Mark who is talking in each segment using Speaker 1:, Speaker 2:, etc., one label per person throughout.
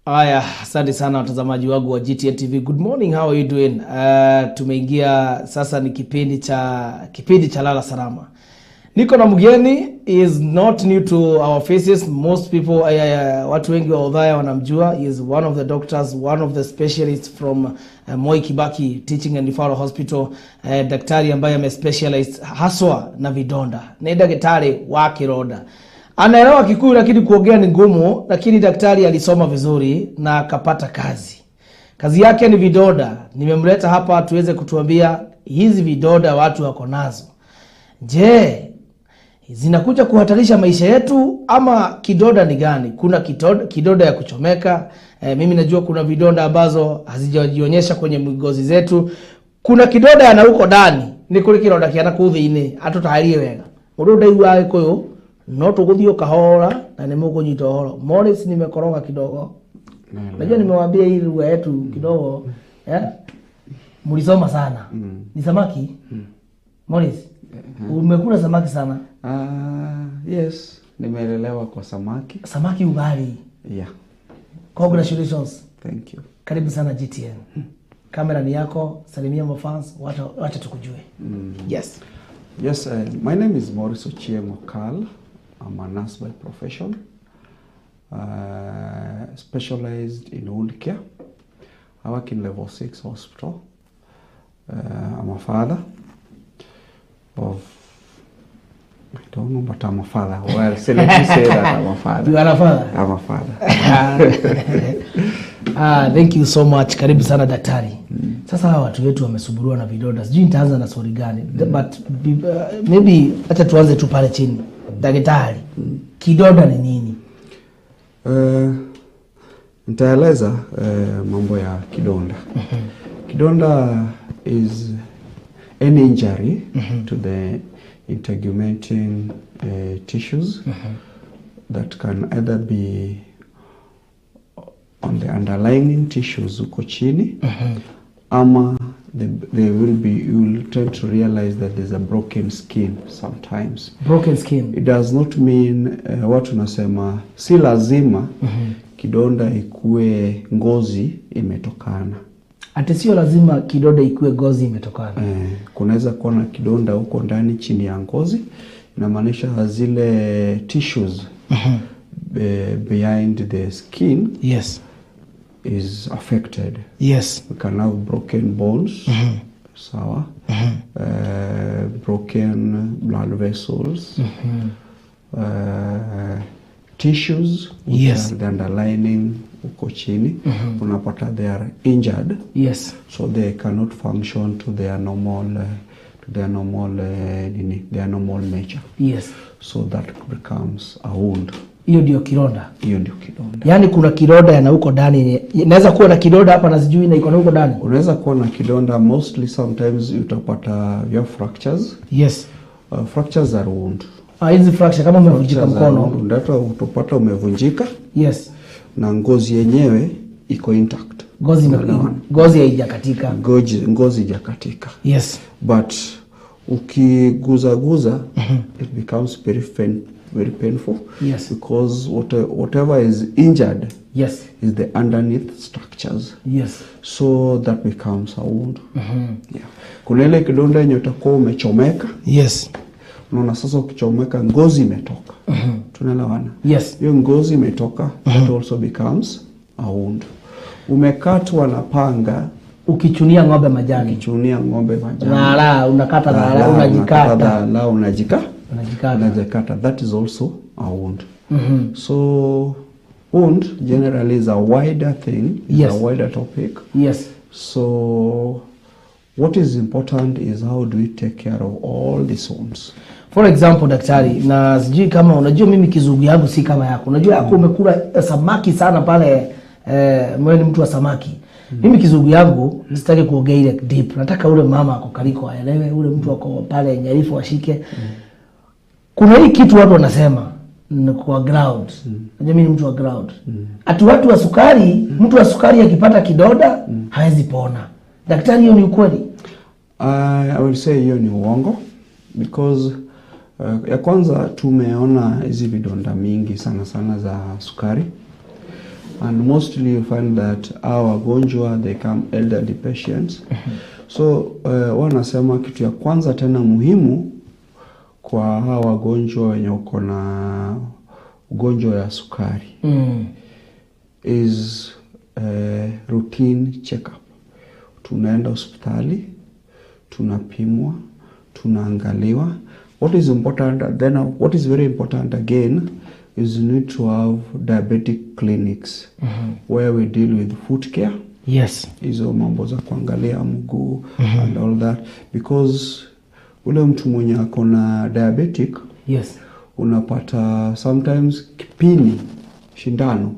Speaker 1: Haya, asante sana watazamaji wangu wa GTN TV. Good morning, how are you doing? Tumeingia sasa ni kipindi cha lala salama. Niko na mgeni, is not new to our faces. Most people, watu wengi wa Udhaya wanamjua. He is one of the doctors, one of the specialists from Moi Kibaki Teaching and Referral Hospital. Daktari ambaye amespecialized haswa na vidonda. Ni daktari wa kironda. Anaelewa Kikuyu lakini kuongea ni ngumu, lakini daktari alisoma vizuri na akapata kazi. Kazi yake ni vidonda. Nimemleta hapa tuweze kutuambia hizi vidonda watu wako nazo. Je, zinakuja kuhatarisha maisha yetu ama kidonda ni gani? Kuna kidonda ya kuchomeka. Mimi najua kuna vidonda ambazo hazijajionyesha kwenye ngozi zetu. Kuna kidonda yana huko ndani. Ni kule kidonda kiana kuthini atutaharie wega. Mundu ndaiwa ikoyo no tuguthio kahora na nimukunyita horo. Morris nimekoroga kidogo. Najua nimewaambia hii lugha yetu kidogo. Mlisoma sana. Ni samaki? Morris, umekula samaki sana?
Speaker 2: Yes, nimelelewa kwa samaki.
Speaker 1: Samaki ugali.
Speaker 2: Yeah.
Speaker 1: Congratulations.
Speaker 2: Thank you.
Speaker 1: Karibu sana GTN. Kamera ni yako, salimia mafans, wacha tukujue. Yes.
Speaker 2: Yes, my name is Morris Ochieng. I'm a nurse by profession. Specialized in wound care. I work in level 6 hospital. I'm a father of, I don't know, but I'm a father. Well, so let me say that I'm a father.
Speaker 1: You are a father?
Speaker 2: I'm a father.
Speaker 1: Thank you so much. Karibu sana daktari. Sasa hawa watu wetu wamesumbuliwa na vidonda. Sijui nitaanza na swali gani. But maybe acha tuanze tu pale chini. Daktari, kidonda ni nini?
Speaker 2: Nitaeleza mambo ya kidonda. Kidonda is any injury to the integumenting tissues that can either be on the underlying tissues uko chini, ama you will tend to realize that there's a broken skin sometimes.
Speaker 1: Broken skin.
Speaker 2: It does not mean watu nasema si lazima kidonda ikue ngozi imetokana.
Speaker 1: Ati sio lazima kidonda ikue ngozi imetokana.
Speaker 2: Kunaweza kuwa na kidonda huko ndani chini ya ngozi, inamaanisha zile tissues behind the skin,
Speaker 1: yes,
Speaker 2: is affected.
Speaker 1: Yes.
Speaker 2: We can have broken bones, sawa, broken blood vessels, tissues,
Speaker 1: yes,
Speaker 2: the underlining uko chini, unapata they are injured.
Speaker 1: Yes.
Speaker 2: So they cannot function to their normal nature.
Speaker 1: Yes.
Speaker 2: So that becomes a wound.
Speaker 1: Hiyo ndio kidonda.
Speaker 2: Hiyo ndio kidonda.
Speaker 1: Yaani kuna kidonda yana huko ndani. Inaweza kuwa na kidonda hapa na sijui na iko na huko ndani.
Speaker 2: Unaweza kuwa na kidonda, mostly sometimes utapata your fractures.
Speaker 1: Yes.
Speaker 2: Fractures are wound.
Speaker 1: Hizi fracture kama umevunjika mkono.
Speaker 2: Ndio utapata umevunjika.
Speaker 1: Yes.
Speaker 2: Na ngozi yenyewe iko intact.
Speaker 1: Ngozi haijakatika.
Speaker 2: Ngozi haijakatika.
Speaker 1: Yes.
Speaker 2: But ukiguza it becomes very painful.
Speaker 1: Yes.
Speaker 2: Because whatever is injured,
Speaker 1: yes,
Speaker 2: is the underneath structures.
Speaker 1: Yes.
Speaker 2: So that becomes a wound. Yeah. Kuna ile kidonda yenye utakuwa umechomeka.
Speaker 1: Yes.
Speaker 2: Unaona sasa ukichomeka ngozi imetoka. Tunaelewana?
Speaker 1: Yes.
Speaker 2: Hiyo ngozi imetoka, that also becomes a wound. Umekatwa na panga,
Speaker 1: ukichunia ng'ombe majani.
Speaker 2: Unakata unajikata. That is also a wound. So wound generally is a wider thing,
Speaker 1: yes,
Speaker 2: a wider topic.
Speaker 1: Yes.
Speaker 2: So what is important is how do we take care of all these wounds.
Speaker 1: For example, daktari, na sijui kama unajua mimi kizugu yangu si kama yako. Unajua yako umekula samaki sana pale, mimi ni mtu wa samaki. Mimi kizugu yangu sitaki kuongea ile deep. Nataka ule mama ako kaliko aelewe, ule mtu ako pale Nyarifu ashike. Kuna hii kitu watu wanasema kwa ground. Unajua mimi ni mtu wa ground. Ati watu wa sukari, mtu wa sukari akipata kidonda hawezi pona. Daktari, hiyo ni ukweli?
Speaker 2: I will say hiyo ni uongo, because ya kwanza tumeona hizi vidonda mingi sana za sukari. and mostly you find that our wagonjwa they come elderly patients. So wanasema kitu ya kwanza tena muhimu kwa hawa wagonjwa wenye uko na ugonjwa ya sukari is routine check-up. Tunaenda hospitali, tunapimwa, tunaangaliwa. What is important then, what is very important again is you need to have diabetic clinics where we deal with foot care.
Speaker 1: Yes.
Speaker 2: Hizo mambo za kuangalia mguu and all that, because ule mtu mwenye ako na diabetic,
Speaker 1: yes,
Speaker 2: unapata sometimes kipini shindano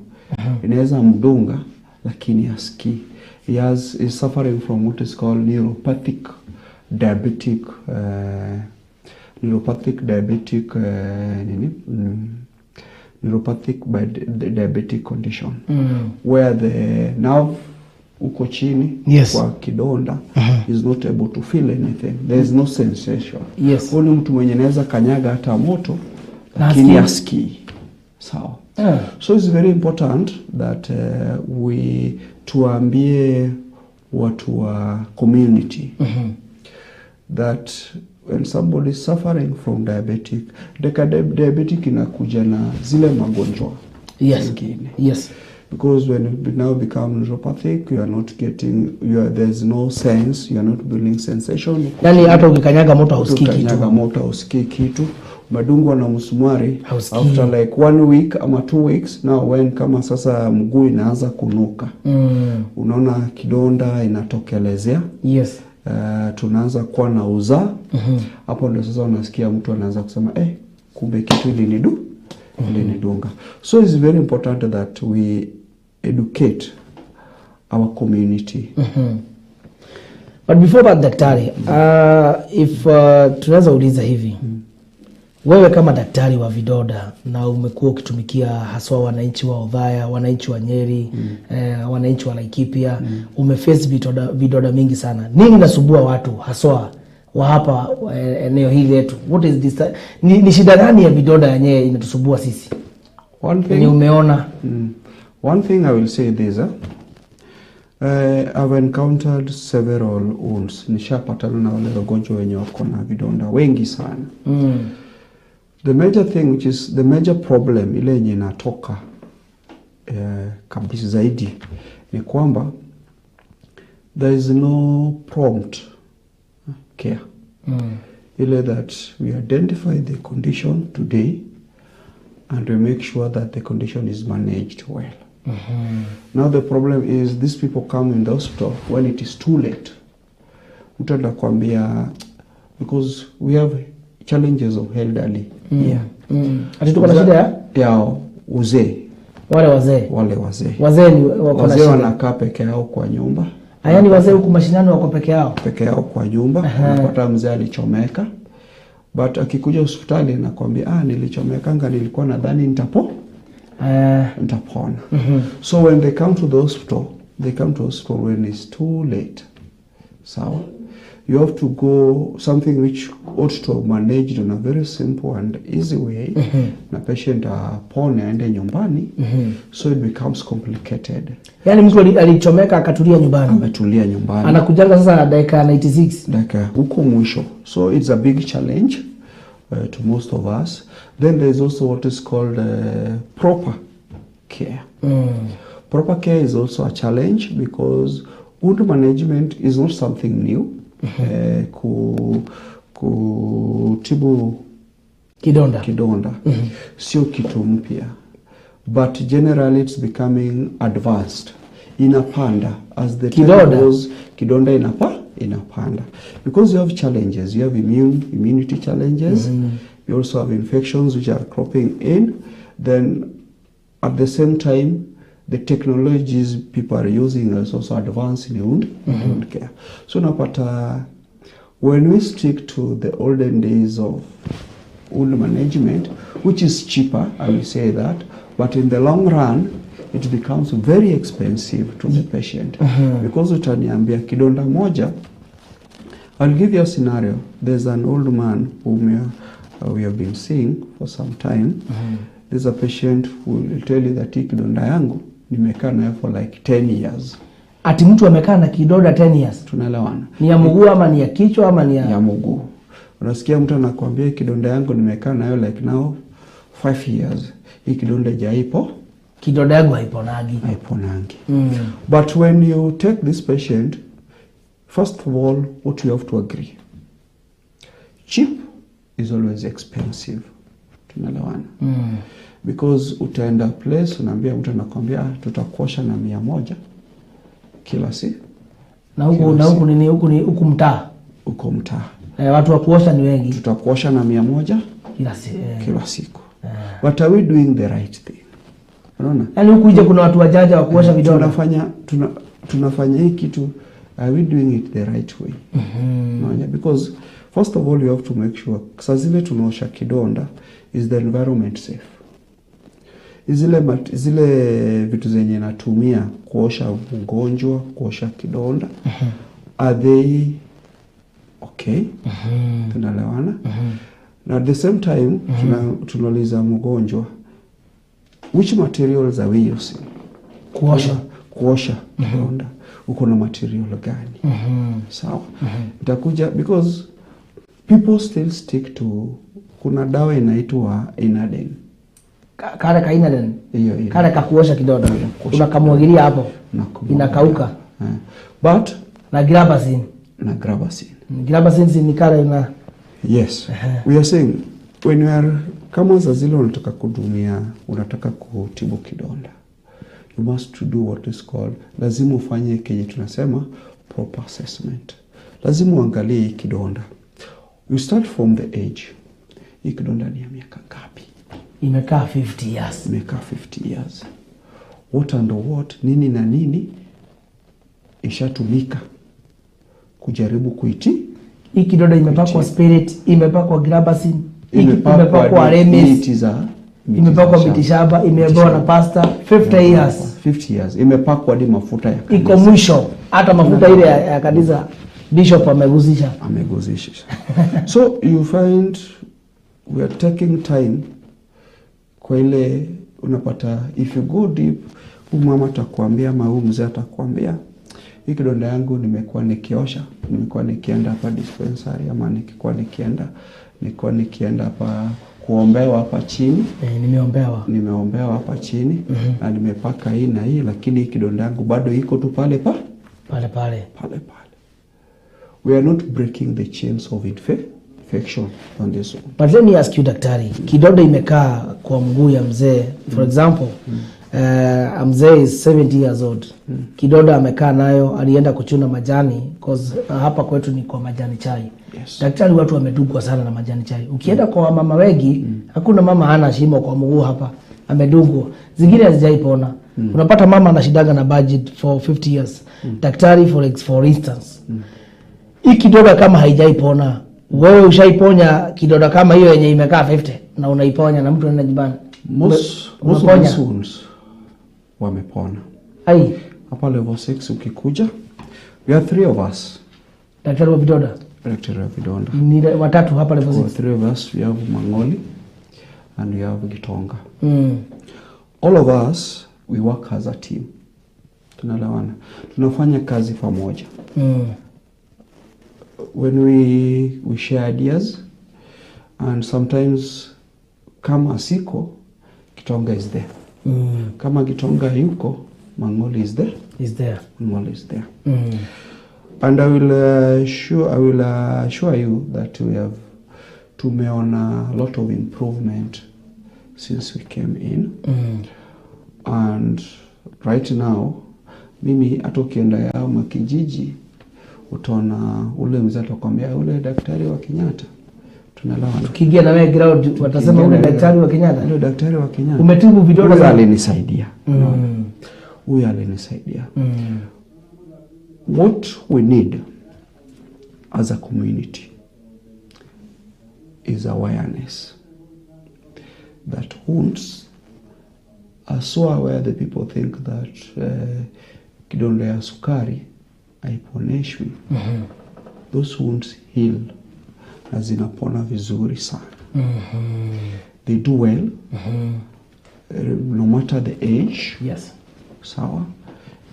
Speaker 2: inaweza mdunga lakini hasikii. Is suffering from what is called neuropathic diabetic diabetic condition, where the nerve uko chini,
Speaker 1: yes,
Speaker 2: kwa kidonda is not able to feel anything. There is no sensation.
Speaker 1: Yes.
Speaker 2: Huyu mtu mwenye anaweza kanyaga hata moto lakini hasikii. Sawa. So it's very important that we tuambie watu wa community that when somebody is suffering from diabetic, diabetic inakuja na zile magonjwa zingine.
Speaker 1: Yes.
Speaker 2: Because when you now become neuropathic, you are not getting, there's no sense, you are not building sensation.
Speaker 1: Yani hata ukikanyaga moto hausikii kitu.
Speaker 2: Ukikanyaga moto hausikii kitu. Madungwa na msumari after like 1 week ama 2 weeks, now when kama sasa mguu inaanza kunuka, unaona kidonda inatokelezea.
Speaker 1: Yes.
Speaker 2: Tunaanza kuwa na uzaa. Hapo ndio sasa unasikia mtu anaanza kusema kumbe kitu ilinidunga. So it's very important that we educate our community.
Speaker 1: But before that, daktari, if tunaweza uliza hivi, wewe kama daktari wa vidoda na umekuwa ukitumikia haswa wananchi wa Othaya, wananchi wa Nyeri, wananchi wa Laikipia, umeface vidoda mingi sana. Nini nasubua watu haswa wa hapa eneo hili letu? What is this? Ni shida gani ya vidoda yenyewe inatusubua sisi?
Speaker 2: One thing
Speaker 1: umeona.
Speaker 2: One thing I will say this, I've encountered several wounds. Nishapatana na wale wagonjwa wenye wako na vidonda wengi sana. The major thing, which is the major problem ile yenye inatoka kabisa zaidi, ni kwamba there is no prompt care. Ile that we identify the condition today and we make sure that the condition is managed well. Now the problem is these people come in the hospital when it is too late. Mtanda kwambia, because we have challenges of elderly.
Speaker 1: Ati tuko na shida
Speaker 2: ya uzee.
Speaker 1: Wale wazee ni wako na shida.
Speaker 2: Wanakaa peke yao kwa nyumba.
Speaker 1: Yaani wazee huko mashinani wako peke yao
Speaker 2: kwa nyumba. Unapata mzee alichomeka, but akikuja hospitali nakwambia nilichomekanga, nilikuwa nadhani nitapona. So when they come to the hospital, they come to hospital when it's too late. So you have to go something which ought to have managed in a very simple and easy way. Na patient apone aende nyumbani. So it becomes complicated.
Speaker 1: Yani mtu alichomeka akatulia nyumbani.
Speaker 2: Ametulia nyumbani.
Speaker 1: Anakujanga sasa dakika 96.
Speaker 2: Dakika huko mwisho. So it's a big challenge to most of us. Then there's also what is called proper care. Proper care is also a challenge because wound management is not something new. Kutibu kidonda sio kitu mpya, but generally it's becoming advanced. Inapanda as the time goes, kidonda inapanda because you have challenges. You have immunity challenges. You also have infections which are cropping in. Then at the same time, the technologies people are using is also advanced in wound care. So napata, when we stick to the olden days of wound management, which is cheaper, I will say that, but in the long run, it becomes very expensive to the patient. Because utaniambia kidonda moja, I'll give you a scenario. There's an old man whom we have been seeing for some time. There's a patient who will tell you that kidonda yangu nimekaa nayo for like 10 years.
Speaker 1: Ati mtu amekaa na kidonda 10 years.
Speaker 2: Tunaelewana.
Speaker 1: Ni ya mguu ama ni ya kichwa ama ni
Speaker 2: ya mguu? Unasikia mtu anakuambia kidonda yangu nimekaa nayo like now 5 years. Hii kidonda haipo. Kidonda yangu haiponagi. But when you take this patient, first of all, what you have to agree. Cheap is always expensive. Tunaelewana. Because utaenda place unaambia mtu anakuambia tutakuosha na 100 kila siku. Na huku nini huku mtaa? Huko mtaa. Watu wa kuosha ni wengi. Tutakuosha na 100 kila siku. What are we doing the right thing? Unaona? Yaani huku nje kuna watu wajaja wa kuosha vidonda. Tunafanya hii kitu, are we doing it the right way? Unaona? Because first of all you have to make sure saa zile tunaosha kidonda is the environment safe. Zile vitu zenye natumia kuosha mgonjwa, kuosha kidonda, are they okay? Tunaelewana? Na at the same time tunauliza mgonjwa, which materials are we using? Kuosha kidonda. Uko na material gani? Sawa. Itakuja because people still stick to kuna dawa inaitwa Inaden. Kale ka Inaden. Hiyo. Kale ka kuosha kidonda. Unakamwagilia hapo. Inakauka. But na grabazine. Grabazine ni kale ina. Yes. We are saying when you are kama zile unataka kudumia, unataka kutibu kidonda, you must do what is called, lazima ufanye kenye tunasema proper assessment. Lazima uangalie kidonda. You start from the age. Hii kidonda ni ya miaka ngapi? Imekaa 50 years. Imekaa 50 years. What and what, nini na nini ishatumika kujaribu kuiti. Hii kidonda imepakwa spirit, imepakwa grabazine, imepakwa remes, imepakwa mitishamba, imeboa na pasta 50 years. 50 years. Imepakwa hadi mafuta ya kanisa. Iko mwisho. Hata mafuta ile ya kanisa bishop ameguzisha. So you find we are taking time kwa ile unapata, if you go deep, mama atakwambia ama mzee atakwambia hii kidonda yangu nimekuwa nikiosha, nimekuwa nikienda hapa dispensary ama nilikuwa nikienda hapa kuombewa hapa chini. Nimeombewa hapa chini na nimepaka hii na hii, lakini kidonda yangu bado iko tu pale. We are not breaking the chains of infection on this one. But let me ask you daktari, kidonda imekaa kwa mguu ya mzee, for example, mzee is 70 years old. Kidonda amekaa nayo, alienda kuchuna majani cause hapa kwetu ni kwa majani chai. Yes. Daktari, watu wamedungwa sana na majani chai. Ukienda kwa mama wengi, hakuna mama hana shimo kwa mguu hapa, amedungwa. Zingine hazijaipona. Unapata mama anashidaga na budget for 50 years. Daktari, for instance, hii kidonda kama haijaipona, wewe ushaiponya kidonda kama hiyo yenye imekaa 50 na unaiponya na mtu anaenda nyumbani. Most wounds wamepona. Hapa level 6 ukikuja, we are 3 of us. Daktari wa vidonda. Ni watatu hapa level 6. 3 of us, we have Mangoli and we have Gitonga. All of us, we work as a team. Tunalawana. Tunafanya kazi pamoja. When we share ideas, and sometimes kama siko, Gitonga is there. Kama Gitonga yuko, Mangoli is there. Mangoli is there. And I will assure you that tumeona a lot of improvement since we came in. And right now, mimi hata ukienda yao makijiji, utaona ule mzee atakwambia ule daktari wa Kenyatta. Tunalawana. Tukiingia na wewe ground watasema ule daktari wa Kenyatta. Ule daktari wa Kenyatta. Umetibu vidonda sana. Alinisaidia. Huyu alinisaidia. What we need as a community is awareness that wounds are so aware that people think that kidonda ya sukari haiponeshwi. Those wounds heal na zinapona vizuri sana. They do well no matter the age. Yes. sawa,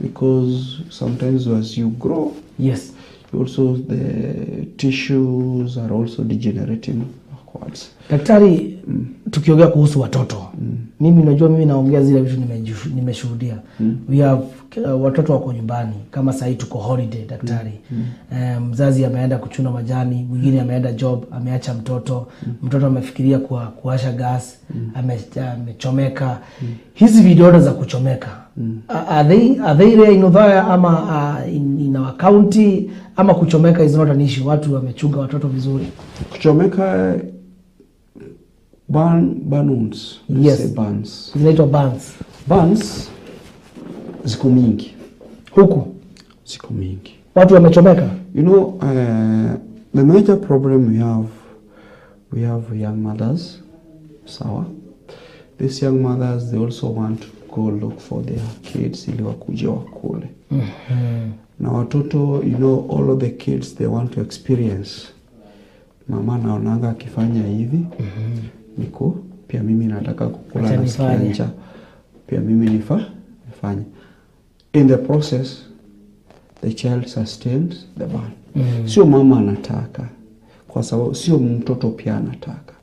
Speaker 2: because sometimes as you grow,
Speaker 1: Yes.
Speaker 2: also the tissues are also degenerating backwards.
Speaker 1: Daktari, tukiongea kuhusu watoto, mimi najua mimi naongea zile vitu nimeshuhudia. We have watoto wako nyumbani, kama sasa tuko holiday daktari. Mzazi ameenda kuchuna majani, mwingine ameenda job, ameacha mtoto, mtoto amefikiria kuwasha gas, amechomeka. Hizi vidonda za kuchomeka, are they rare in Othaya ama in our county, ama kuchomeka is not an issue? Watu wamechunga watoto vizuri.
Speaker 2: Kuchomeka burns.
Speaker 1: Yes.
Speaker 2: Burns.
Speaker 1: Zinaitwa burns.
Speaker 2: Burns ziko mingi.
Speaker 1: Huku
Speaker 2: Ziko mingi.
Speaker 1: watu wamechomeka.
Speaker 2: You know, the major problem we have young mothers. Sawa. These young mothers, they also want to go look for their kids ili wakuje wakule. Na watoto, you know, all of the kids, they want to experience. Mama naonanga akifanya hivi. Niko pia mimi nataka kukula na sikia, pia mimi nifanye. In the process, the child sustains the burn. Sio mama anataka, kwa sababu sio mtoto pia anataka.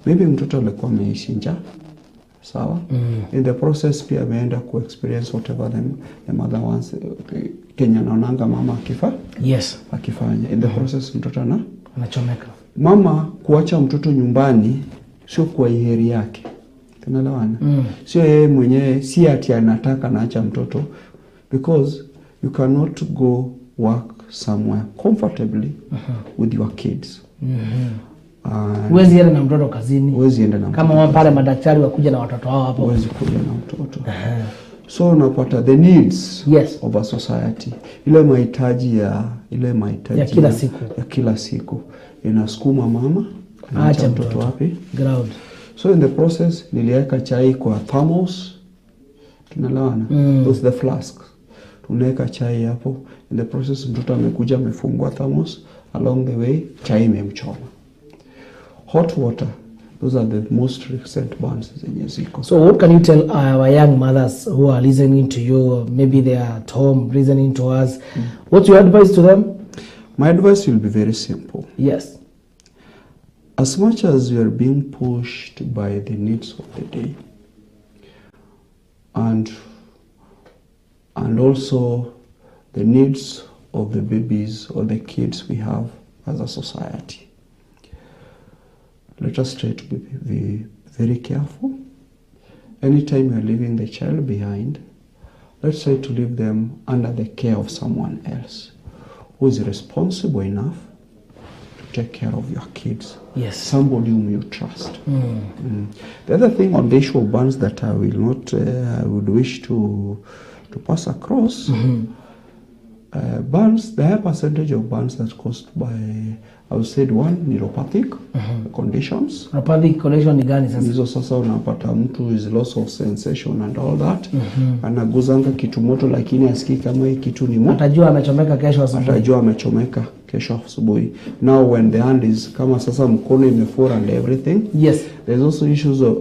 Speaker 2: Maybe mtoto alikuwa ameishi njaa, sawa. In the process pia ameenda ku experience whatever the mother wants. Kenya naonanga mama akifanya. In the process mtoto
Speaker 1: anachomeka.
Speaker 2: Mama kuacha mtoto nyumbani sio kwa hiari yake. Tunaelewana? Sio yeye mwenyewe, si ati anataka naacha mtoto, because you cannot go work somewhere comfortably with your kids.
Speaker 1: Huwezi enda na mtoto kazini.
Speaker 2: Huwezi enda na mtoto.
Speaker 1: Kama pale madaktari wakuja na watoto wao hapo.
Speaker 2: Huwezi kuja na mtoto. So unapata the needs of a society. Ile mahitaji ya kila siku inasukuma mama anaacha mtoto wapi?
Speaker 1: Ground.
Speaker 2: So in the process niliweka chai kwa thermos. Tunalawana. Those the flask. Tunaweka chai hapo. In the process mtoto amekuja amefungua thermos, along the way chai imemchoma. Hot water, those are the most recent burns zenye ziko.
Speaker 1: So what can you tell our young mothers who are listening to you, maybe they are at home listening to us? What's your advice to them?
Speaker 2: My advice will be very simple.
Speaker 1: Yes.
Speaker 2: As much as you are being pushed by the needs of the day, and also the needs of the babies or the kids we have as a society, let us try to be very careful. Anytime you are leaving the child behind, let's try to leave them under the care of someone else who is responsible enough to take care of your kids.
Speaker 1: Yes.
Speaker 2: Somebody whom you trust. The other thing on the issue of burns that I will not, I would wish to pass across, burns, the high percentage of burns that's caused by, I would say, one, neuropathic conditions.
Speaker 1: Neuropathic condition ni gani sasa?
Speaker 2: Hizo sasa unapata mtu is loss of sensation and all that. Anaguzanga kitu moto lakini asikii kama hii kitu ni moto.
Speaker 1: Atajua amechomeka kesho asubuhi.
Speaker 2: Atajua amechomeka kesho asubuhi. Now when the hand is kama sasa mkono imefura and everything.
Speaker 1: Yes.
Speaker 2: There's also issues of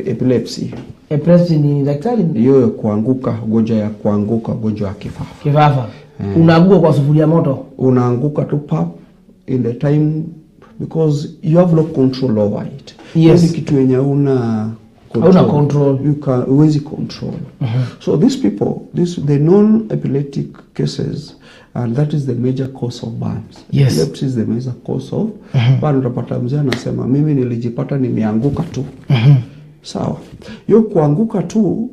Speaker 2: epilepsy.
Speaker 1: Epilepsy ni daktari?
Speaker 2: Hiyo kuanguka, ugonjwa ya kuanguka, ugonjwa ya kifafa.
Speaker 1: Kifafa. Unaanguka kwa sufuria moto. Unaanguka
Speaker 2: tu pap in the time, because you have no control over it.
Speaker 1: Yes.
Speaker 2: Ni kitu yenye una
Speaker 1: control.
Speaker 2: You can always control. So these people, the non-epileptic cases, and that is the major cause of burns.
Speaker 1: Yes.
Speaker 2: Epilepsy is the major cause of burn. Utapata mzee anasema mimi nilijipata nimeanguka tu. Sawa. Yo kuanguka tu,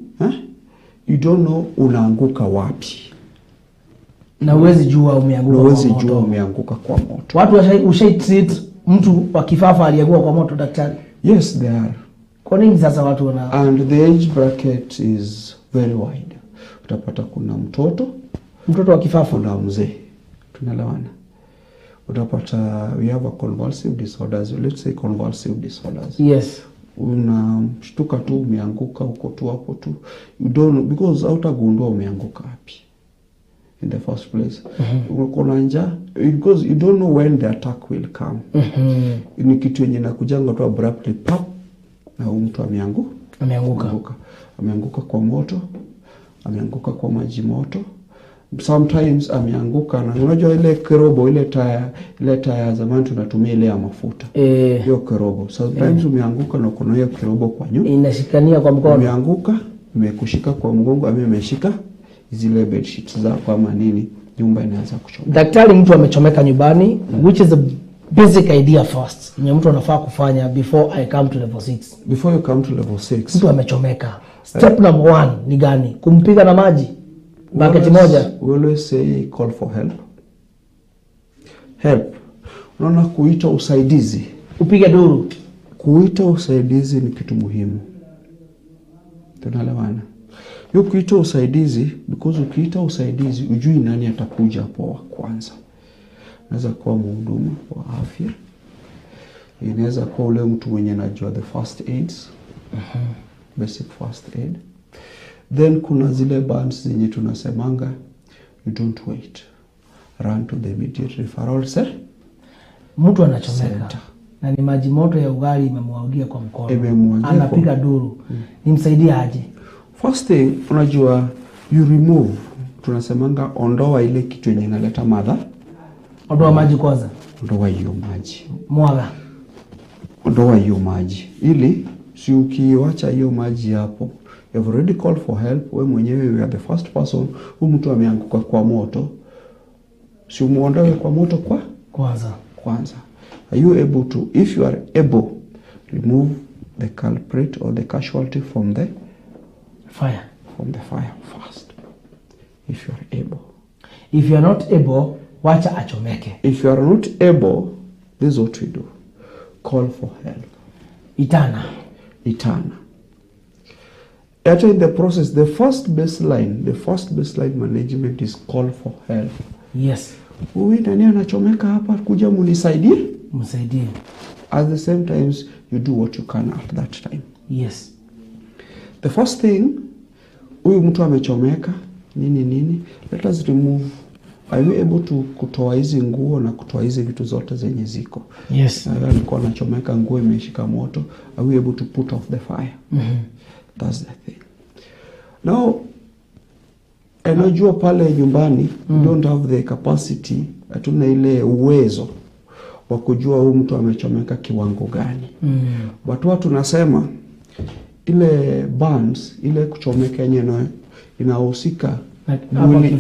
Speaker 2: you don't know unaanguka wapi.
Speaker 1: Na uwezi jua umeanguka
Speaker 2: kwa moto.
Speaker 1: Watu ushai treat mtu wa kifafa alianguka kwa moto daktari?
Speaker 2: Yes, they are.
Speaker 1: Kwa nini sasa watu wana?
Speaker 2: And the age bracket is very wide. Utapata kuna mtoto
Speaker 1: wa kifafa
Speaker 2: na mzee. Tunalawana. Utapata we have a convulsive disorders. Let's say convulsive disorders.
Speaker 1: Yes.
Speaker 2: Unashtuka tu umeanguka uko tu hapo tu. You don't know, because hautagundua umeanguka wapi in the first place. Uko na njaa because you don't know when the attack will come. Ni kitu yenye nakujanga tu abruptly pop na mtu ameanguka kwa moto, ameanguka kwa maji moto. Sometimes ameanguka na unajua ile kerobo, ile taya zamani tunatumia ile ya mafuta. Hiyo kerobo. Sometimes umeanguka na kuna hiyo kerobo kwa nyuma.
Speaker 1: Inashikania kwa mkono.
Speaker 2: Umeanguka, imekushika kwa mgongo, ameshika zile bed sheets za kwa nini, nyumba inaanza kuchomeka. Daktari,
Speaker 1: mtu amechomeka nyumbani, which is the basic idea first. Ni mtu anafaa kufanya before I come to level 6.
Speaker 2: Before you come to level 6.
Speaker 1: Mtu amechomeka. Step number 1 ni gani? Kumpiga na maji. Bucket moja.
Speaker 2: We always say call for help. Help. Unaona, kuita usaidizi.
Speaker 1: Upige duru.
Speaker 2: Kuita usaidizi ni kitu muhimu. Tunaelewana? Hiyo kuita usaidizi, because ukiita usaidizi ujui nani atakuja hapo wa kwanza. Inaweza kuwa mhudumu wa afya. Inaweza kuwa ule mtu mwenye anajua the first aids. Basic first aid. Then kuna zile bands zenye tunasemanga, you don't wait, run to the immediate referral center.
Speaker 1: Mtu anachomeka na ni maji moto ya ugali imemwagia kwa mkono, anapiga duru. Nimsaidie aje?
Speaker 2: First thing, unajua, you remove, tunasemanga ondoa ile kitu yenye inaleta madhara.
Speaker 1: Ondoa maji kwanza.
Speaker 2: Ondoa hiyo maji.
Speaker 1: Mwaga.
Speaker 2: Ondoa hiyo maji. Ili si ukiwacha hiyo maji hapo, you have already called for help. Wewe mwenyewe you are the first person. Huyu mtu ameanguka kwa moto, si umuondoe kwa moto kwanza. Are you able to, if you are able, remove the culprit or the casualty from the
Speaker 1: fire
Speaker 2: first, if you are able.
Speaker 1: If you are not able, wacha achomeke.
Speaker 2: If you are not able, this is what we do. Call for help.
Speaker 1: Itana.
Speaker 2: After in the process, the first baseline management is call for help.
Speaker 1: Yes.
Speaker 2: Huyu nani anachomeka hapa, kuja munisaidie?
Speaker 1: Msaidie.
Speaker 2: At the same times, you do what you can at that time.
Speaker 1: Yes.
Speaker 2: The first thing, huyu mtu amechomeka, nini, let us remove. Are you able to kutoa hizi nguo na kutoa hizi vitu zote zenye ziko?
Speaker 1: Yes.
Speaker 2: Alikuwa anachomeka, nguo imeshika moto. Are we able to put off the fire? That's the thing. Now, anajua pale nyumbani, we don't have the capacity, hatuna ile uwezo wa kujua huyu mtu amechomeka kiwango gani. But watu tunasema ile burns, ile kuchomeka yenyewe inahusika mwili,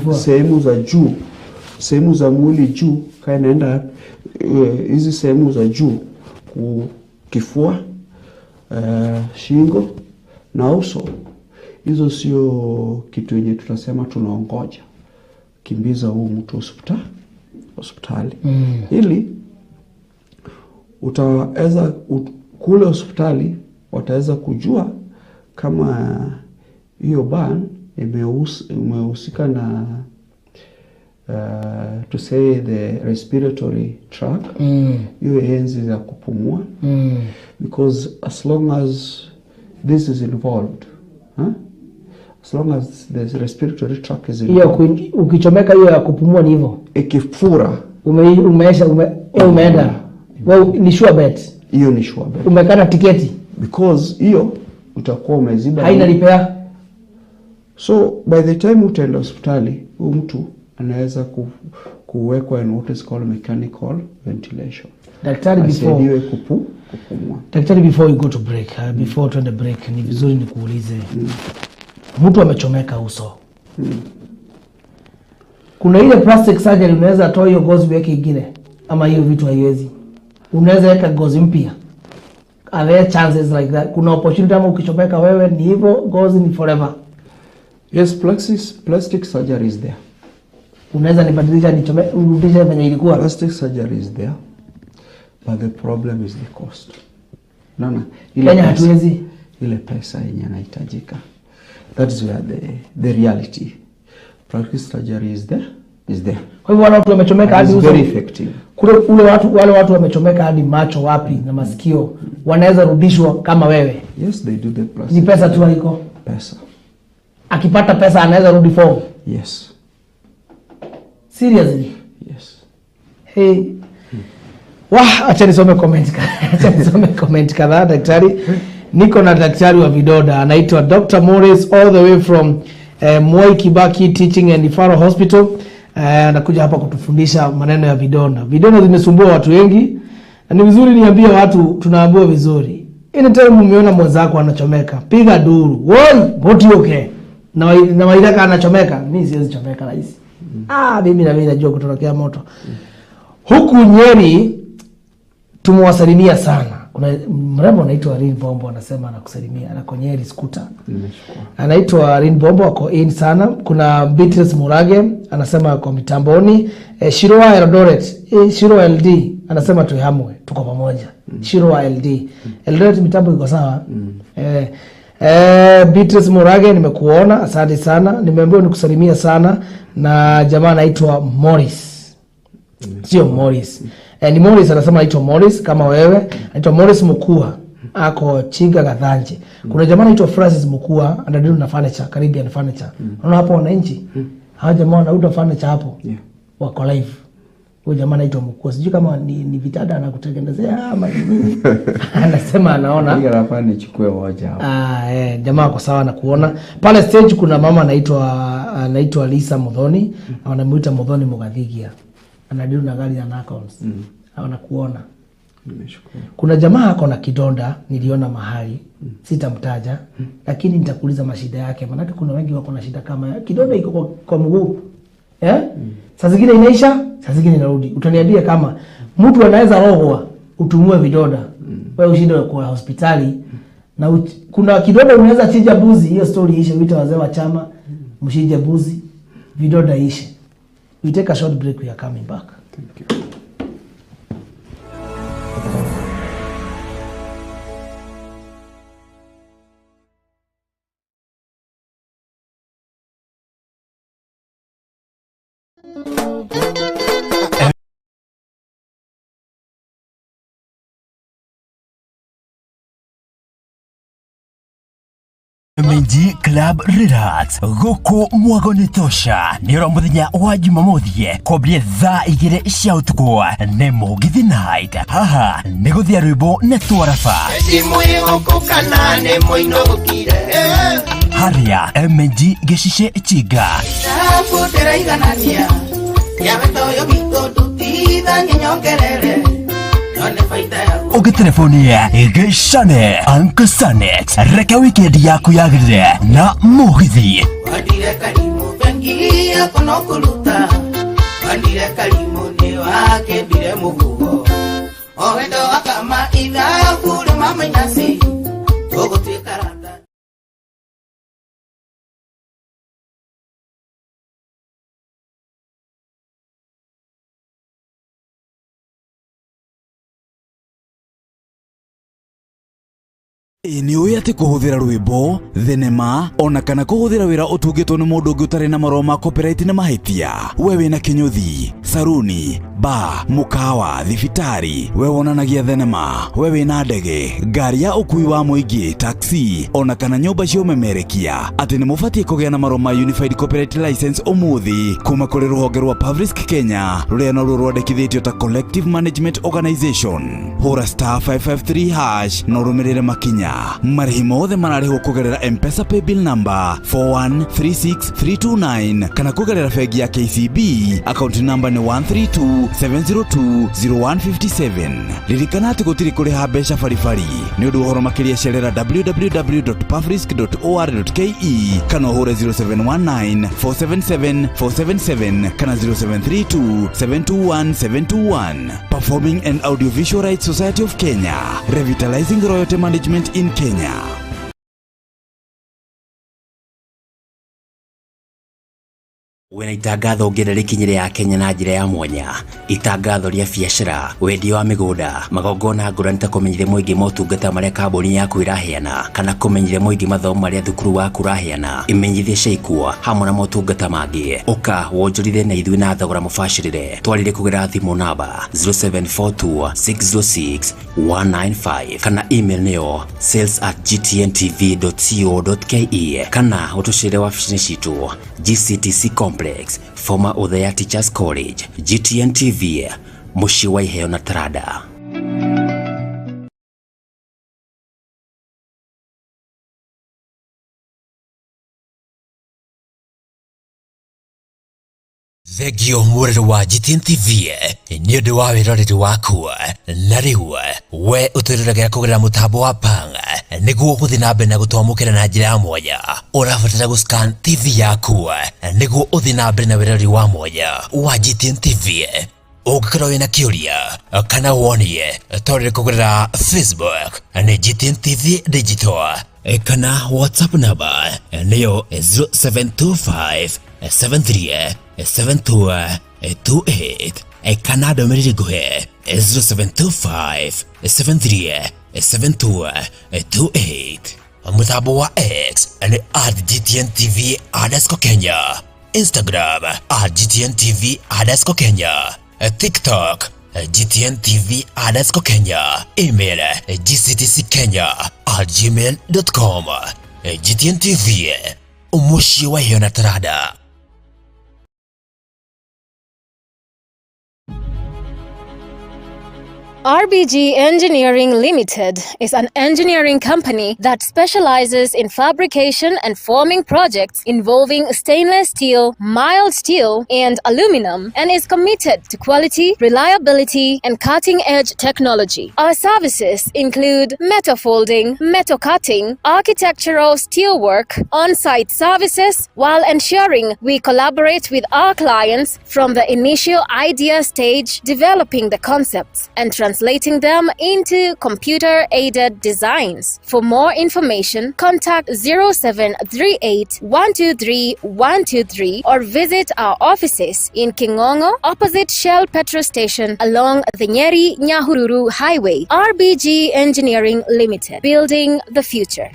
Speaker 2: sehemu za mwili juu, kainaenda hizi sehemu za juu, kifua, shingo na uso. Hizo sio kitu yenye tutasema tunaongoja. Kimbiza huu mtu hospitali. Ili utaweza kule hospitali wataweza kujua kama hiyo burn imehusika na to say the respiratory tract, hiyo enzi za kupumua. Because as long as this is involved, as long as the respiratory tract is involved,
Speaker 1: ukichomeka hiyo ya kupumua ni hivyo.
Speaker 2: Ikifura
Speaker 1: umeenda. Well, ni sure bet.
Speaker 2: Hiyo ni sure bet.
Speaker 1: Umekana tiketi.
Speaker 2: Because hiyo utakuwa umeziba.
Speaker 1: Haina repair.
Speaker 2: So by the time utaenda hospitali, huyu mtu anaweza kuwekwa in what is called mechanical ventilation.
Speaker 1: Daktari, before you go to break, before tuende break, ni vizuri nikuulize. Mtu amechomeka uso. Kuna ile plastic surgery unaweza toa hiyo gozi weke ingine, ama hiyo vitu haiwezi. Unaweza weka gozi mpya. Are there chances like that? Kuna opportunity ama ukichomeka wewe ni hivyo, gozi ni forever?
Speaker 2: Yes, plastic surgery is there.
Speaker 1: Unaweza nibadilisha urudishe venye ilikuwa.
Speaker 2: Plastic surgery is there, but the problem is the cost. Naona ile pesa yenye inahitajika. That is where the reality. Plastic surgery is there.
Speaker 1: Kwa hivyo watu wamechomeka hadi uso.
Speaker 2: Very effective.
Speaker 1: Wale watu wamechomeka hadi macho wapi na masikio wanaweza rudishwa kama wewe.
Speaker 2: Yes, they do the plastic.
Speaker 1: Ni pesa tu haiko.
Speaker 2: Pesa.
Speaker 1: Akipata pesa anaweza rudi form.
Speaker 2: Yes.
Speaker 1: Seriously?
Speaker 2: Yes.
Speaker 1: Hey. Acha nisome comment kadhaa daktari. Niko na daktari wa vidoda anaitwa Dr. Morris all the way from Mwai Kibaki Teaching and Referral Hospital. Anakuja hapa kutufundisha maneno ya vidonda. Vidonda zimesumbua watu wengi. Na ni vizuri niambie watu tunaambiwa vizuri. Ile time umeona mwenzako anachomeka, piga duru. Woi, boti okay. Na waidaka anachomeka, mimi siwezi chomeka rahisi. Mimi najua kutokea moto. Huku Nyeri tumewasalimia sana. Kuna mrembo anaitwa Rin Bombo anasema anakusalimia, anako Nyeri scooter. Anaitwa Rin Bombo ako in sana. Kuna Beatrice Murage anasema kwa mitamboni. Shirwa Eldoret, Shirwa LD anasema tuhamwe, tuko pamoja. Shirwa LD. Eldoret mitambo iko sawa. Beatrice Murage nimekuona, asante sana. Nimeambiwa nikusalimia sana na jamaa anaitwa Morris. Sio Morris. Ni Morris anasema anaitwa Morris kama wewe. Anaitwa Morris Mukua. Ako Chiga Gathanje. Kuna jamaa anaitwa Francis Mukua, anadili na furniture, Caribbean furniture. Unaona hapo wananchi? Hawa jamaa wanauza furniture hapo. Wako live. Huyo jamaa anaitwa Mukua. Sijui kama ni vitada anakutengenezea ama nini. Anasema anaona.
Speaker 2: Ndio hapa nichukue moja hapo.
Speaker 1: Jamaa ako sawa na kuona. Pale stage kuna mama anaitwa Lisa Mudhoni, anamuita Mudhoni Mugathigia. Anadili na gari ya accounts. Anakuona.
Speaker 2: Nimeshukuru.
Speaker 1: Kuna jamaa ako na kidonda niliona mahali. Sitamtaja, lakini nitakuuliza mashida yake. Maana kuna wengi wako na shida kama kidonda iko kwa mguu. Saa zingine inaisha, saa zingine inarudi. Utaniambia kama mtu anaweza rohwa utumue vidonda. Wewe ushinde kwa hospitali na kuna kidonda unaweza chinja buzi, hiyo story ishe, wita wazee wa chama mshinje buzi, vidonda ishe. We take a short break, we are coming back.
Speaker 2: Thank you.
Speaker 3: Menji Club Relax goko mwago ni tosha niro muthenya wa Jumamothi kwambia thaa 2 cia utuku ne Mugithi Night haha ne guthia rwimbo ne twarafa kana ne moino gukire haria Menji Geshishe Chiga kutera iganania ya betoyo bito tutida nyongerere Oge telefoni ya Geshane Uncle Sanex reka weekend yaku yagire na Mugithi Wadire karimu bengi ya kono kuluta Wadire karimu ni wake bire mugugo Owendo wakama idha kule mama inasi Ogo tikarata Ni uya ati kuhuthira rwimbo, thenema, ona kana kuhuthira wira utungitwo ni mundu ungi utari na maroma ma copyright na mahitia. Wewe na kinyuthi, saruni, ba, mukawa, thibitari, we wonanagia thenema, wewe na ndege, ngari ya ukui wa muingi, taxi, ona kana nyumba cia umemerekia. Ati ni mubatie kugia na maroma ma Unified Copyright License umuthi kuma kuri ruhonge rwa Public Kenya, ruria no rwandikithitio ta Collective Management Organization. Hura *553# no rumirire makinya. Marĩhi mothe mararĩhwo kũgerera M-Pesa Paybill number 4136329 kana kũgerera bengi ya KCB account number nĩ 13270200157. Ririkana atĩ gũtirĩ kũrĩha mbeca baribari. Nĩ ũndũ ũhoro makĩria cerera www.pavrisk.or.ke kana ũhũre 0719477477 kana 0732721721. Performing and Audiovisual Rights Society of Kenya, revitalizing royalty management in Kenya. Wena itangatho ngerere kinyire ya Kenya na njira ya mwanya. Itangatho ria biacara, wendia wa migunda, magongona ngũrani ta kũmenyithia mũingĩ motungata marĩa kambuni yaku iraheana kana kũmenyithia mũingĩ mathomo marĩa thukuru waku uraheana. Imenyithia cia ikuo hamwe na motungata mangĩ. Ũka wonjorithie na ithuĩ na thogora mũbacĩrĩre. Twarĩre kũgerera thimũ namba 0742606195 kana email nĩyo sales@gtntv.co.ke kana ũtũcĩre wabici-inĩ citũ GCTC Complex, former Othaya Teachers College, GTN TV, mũciĩ wa iheo na taranda. Thegio mwere wa GTN TV ni undu wa wiroreri waku na riu we utiriragira kugera mutambo wa panga niguo guthi na mbere na gutwamukira na njira ya mwanya urabatara guscan TV yaku niguo uthi na mbere na wiroreri wa mwanya wa GTN TV ugikorwo wina kiuria kana wonie tore kugera Facebook ni GTN TV Digital kana WhatsApp number niyo 0725 737228 kana ndomereri nguhe 0725 737228 mutambo wa X ni @GTNTV_Kenya, Instagram @GTNTV_Kenya, TikTok GTNTV_Kenya, email gctckenya@gmail.com. GTN TV umushi wa hiyo na tarada.
Speaker 4: RBG Engineering Limited is an engineering company that specializes in fabrication and forming projects involving stainless steel, mild steel, and aluminum, and is committed to quality, reliability, and cutting-edge technology. Our services include metal folding, metal cutting, architectural steelwork, on-site services, while ensuring we collaborate with our clients from the initial idea stage, developing the concepts and translating them into computer-aided designs. For more information, contact 0738 123 123 or visit our offices in Kingongo, opposite Shell Petrol Station along the Nyeri Nyahururu Highway. RBG Engineering Limited, building the future.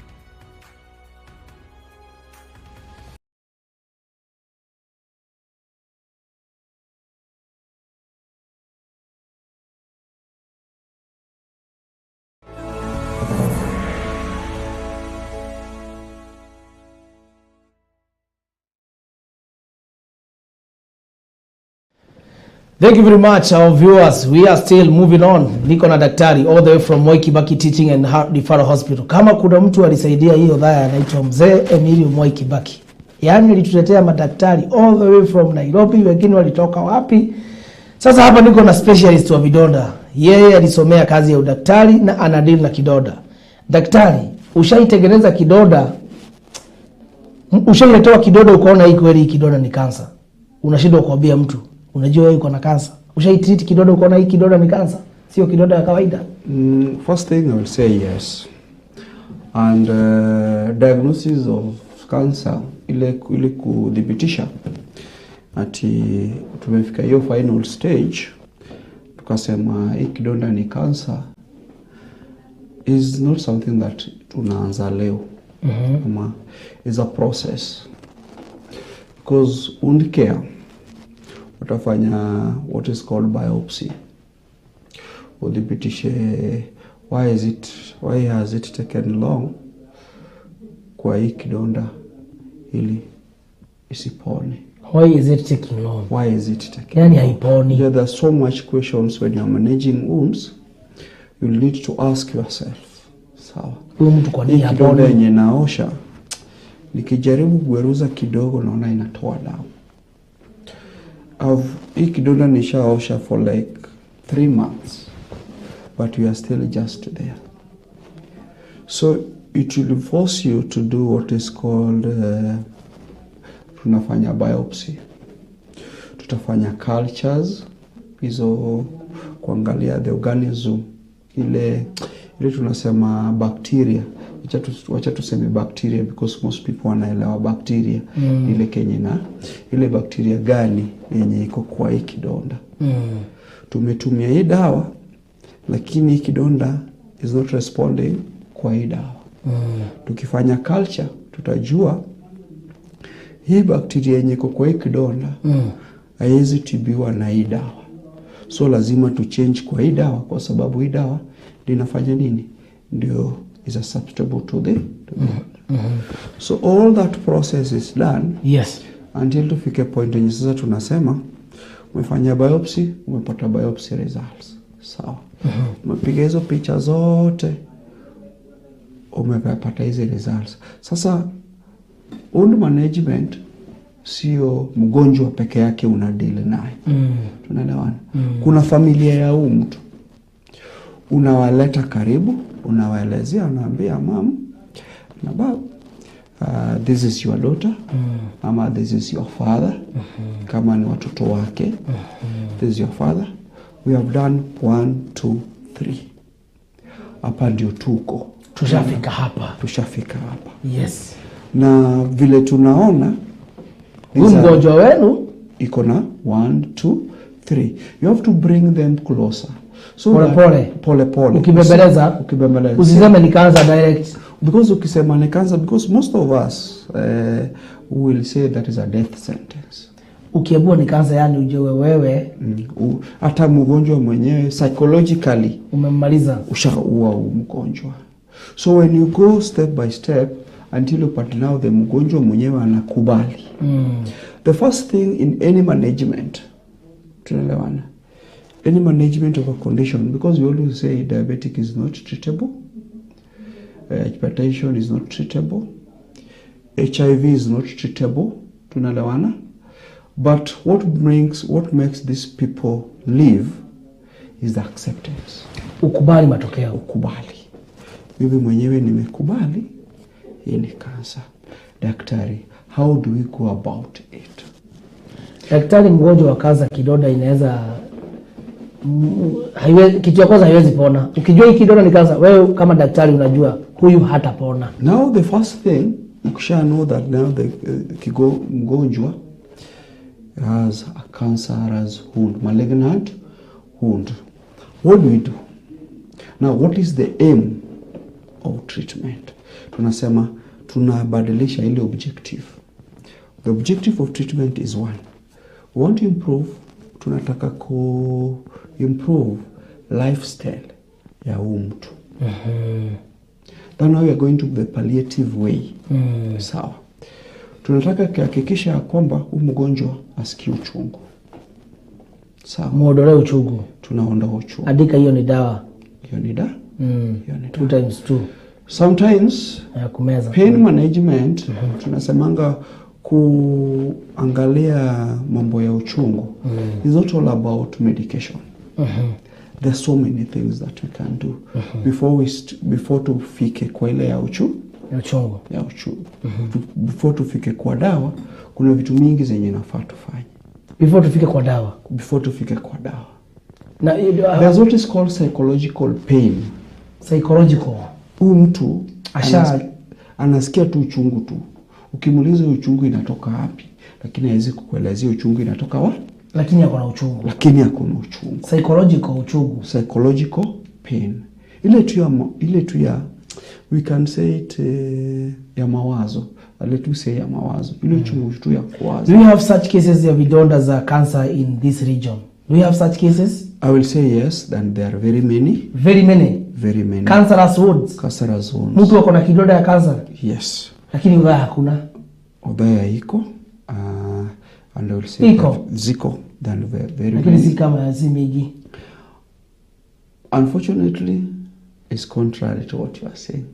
Speaker 1: Thank you very much, our viewers. We are still moving on. Niko na daktari all the way from Moi Kibaki Teaching and Referral Hospital. Kama kuna mtu alisaidia hiyo dhaya anaitwa Mzee Emilio Moi Kibaki. Yaani alituletea madaktari all the way from Nairobi, wengine walitoka wapi? Sasa hapa niko na specialist wa vidonda. Yeye alisomea kazi ya udaktari na anadili na kidonda. Daktari, ushaitengeneza kidonda? Ushailetoa kidonda ukaona hii kweli kidonda ni kansa? Unashindwa kuambia mtu unajua wewe uko na kansa. Ushaitreat kidonda ukaona hii kidonda ni kansa, sio kidonda ya kawaida?
Speaker 2: First thing I will say yes. And diagnosis of cancer ile kudhibitisha ati tumefika hiyo final stage tukasema hii kidonda ni cancer is not something that tunaanza leo. Ama is a process. Because wound care utafanya what is called biopsy. Udhibitishe why has it taken long kwa hii kidonda ili isipone.
Speaker 1: Why is it taking long?
Speaker 2: Why is it taking
Speaker 1: yani
Speaker 2: long?
Speaker 1: haiponi.
Speaker 2: There are so much questions when you are managing wounds. You need to ask yourself. Sawa.
Speaker 1: Huyu mtu kwa nini
Speaker 2: haponi? Kidonda yenye naosha nikijaribu kueruza kidogo naona inatoa damu. Hii kidonda nishaosha for like 3 months, but we are still just there. So it will force you to do what is called tunafanya biopsy. Tutafanya cultures hizo kuangalia the organism ile tunasema bacteria. Wacha tuseme bacteria because most people wanaelewa bacteria ile kenye na ile bacteria gani yenye iko kwa hii kidonda. Tumetumia hii dawa lakini kidonda is not responding kwa hii dawa. Tukifanya culture tutajua hii bacteria yenye iko kwa hii kidonda haiwezi tibiwa na hii dawa. So lazima tu change kwa hii dawa kwa sababu hii dawa linafanya nini? Ndio is acceptable to the So all that process is done.
Speaker 1: Yes.
Speaker 2: Until tufike point yenye sasa tunasema umefanya biopsy, umepata biopsy results. Sawa. Umepiga hizo picha zote, umepata hizo results. Sasa wound management sio mgonjwa peke yake una deal naye. Tunaelewana? Kuna familia ya huyu mtu. Unawaleta karibu, unawaelezea, unaambia mom na baba, this is your daughter, ama this is your father, kama ni watoto wake, this is your father, we have done 1 2 3, hapa ndio tushafika hapa.
Speaker 1: Yes.
Speaker 2: Na vile tunaona
Speaker 1: mgonjwa wenu
Speaker 2: iko na 1 2 3, you have to bring them closer. So pole ukibembeleza usiseme nikaanza direct, because ukisema nikaanza, because most of us will say that is a death sentence. Ukiambiwa nikaanza, yani ujewe wewe hata mgonjwa mwenyewe psychologically umemmaliza, ushaua mgonjwa. So when you go step by step until you part now the mgonjwa mwenyewe anakubali. The first thing in any management, tunaelewana, any management of a condition, because we always say diabetic is not treatable, hypertension is not treatable, HIV is not treatable, tunaelewana. But what makes these people live is the acceptance. Ukubali matokeo. Ukubali. Mimi mwenyewe nimekubali hii ni kansa. Daktari, how do we go about it? Daktari, mgonjwa wa kansa kidonda inaweza kitu ya kwanza haiwezi pona. Ukijua hii kidonda ni kansa, wewe kama daktari unajua huyu hatapona. Now the first thing, ukisha know that now the mgonjwa has a cancerous wound, malignant wound, what do we do? Now what is the aim of treatment? Tunasema tunabadilisha ile objective. The objective of treatment is one, we want to improve, tunataka improve lifestyle ya huyu mtu. Then now we are going to the palliative way. Sawa. Tunataka kuhakikisha kwamba huyu mgonjwa asikie uchungu. Sawa. Muondoe uchungu. Tunaondoa uchungu. Andika hiyo ni dawa. Hiyo ni dawa. 2 times 2. Sometimes kumeza. Pain management tunasemanga kuangalia mambo ya uchungu is not all about medication. There's so many things that we can do before tufike kwa ile ya uchungu. Before tufike kwa dawa, kuna vitu mingi zenye nafaa tufanye. Before tufike kwa dawa. Na there's what is called psychological pain. Psychological. Mtu anasikia tu uchungu tu. Ukimuuliza uchungu inatoka wapi, lakini hawezi kukuelezea uchungu inatoka wapi. Lakini hakuna uchungu. Psychological uchungu. Psychological pain. Ile tu ya we can say it ya mawazo. Let me say ya mawazo. Ile uchungu tu ya kuwaza. Do you have such cases ya vidonda za cancer in this region? Do you have such cases? I will say yes, and there are very many. Very many. Cancerous wounds. Mtu wako na kidonda ya cancer? Yes. Lakini udhaya hakuna. Udhaya iko. And I will say ziko. Then very lakini si kama zimegi. Unfortunately, it's contrary to what you are saying.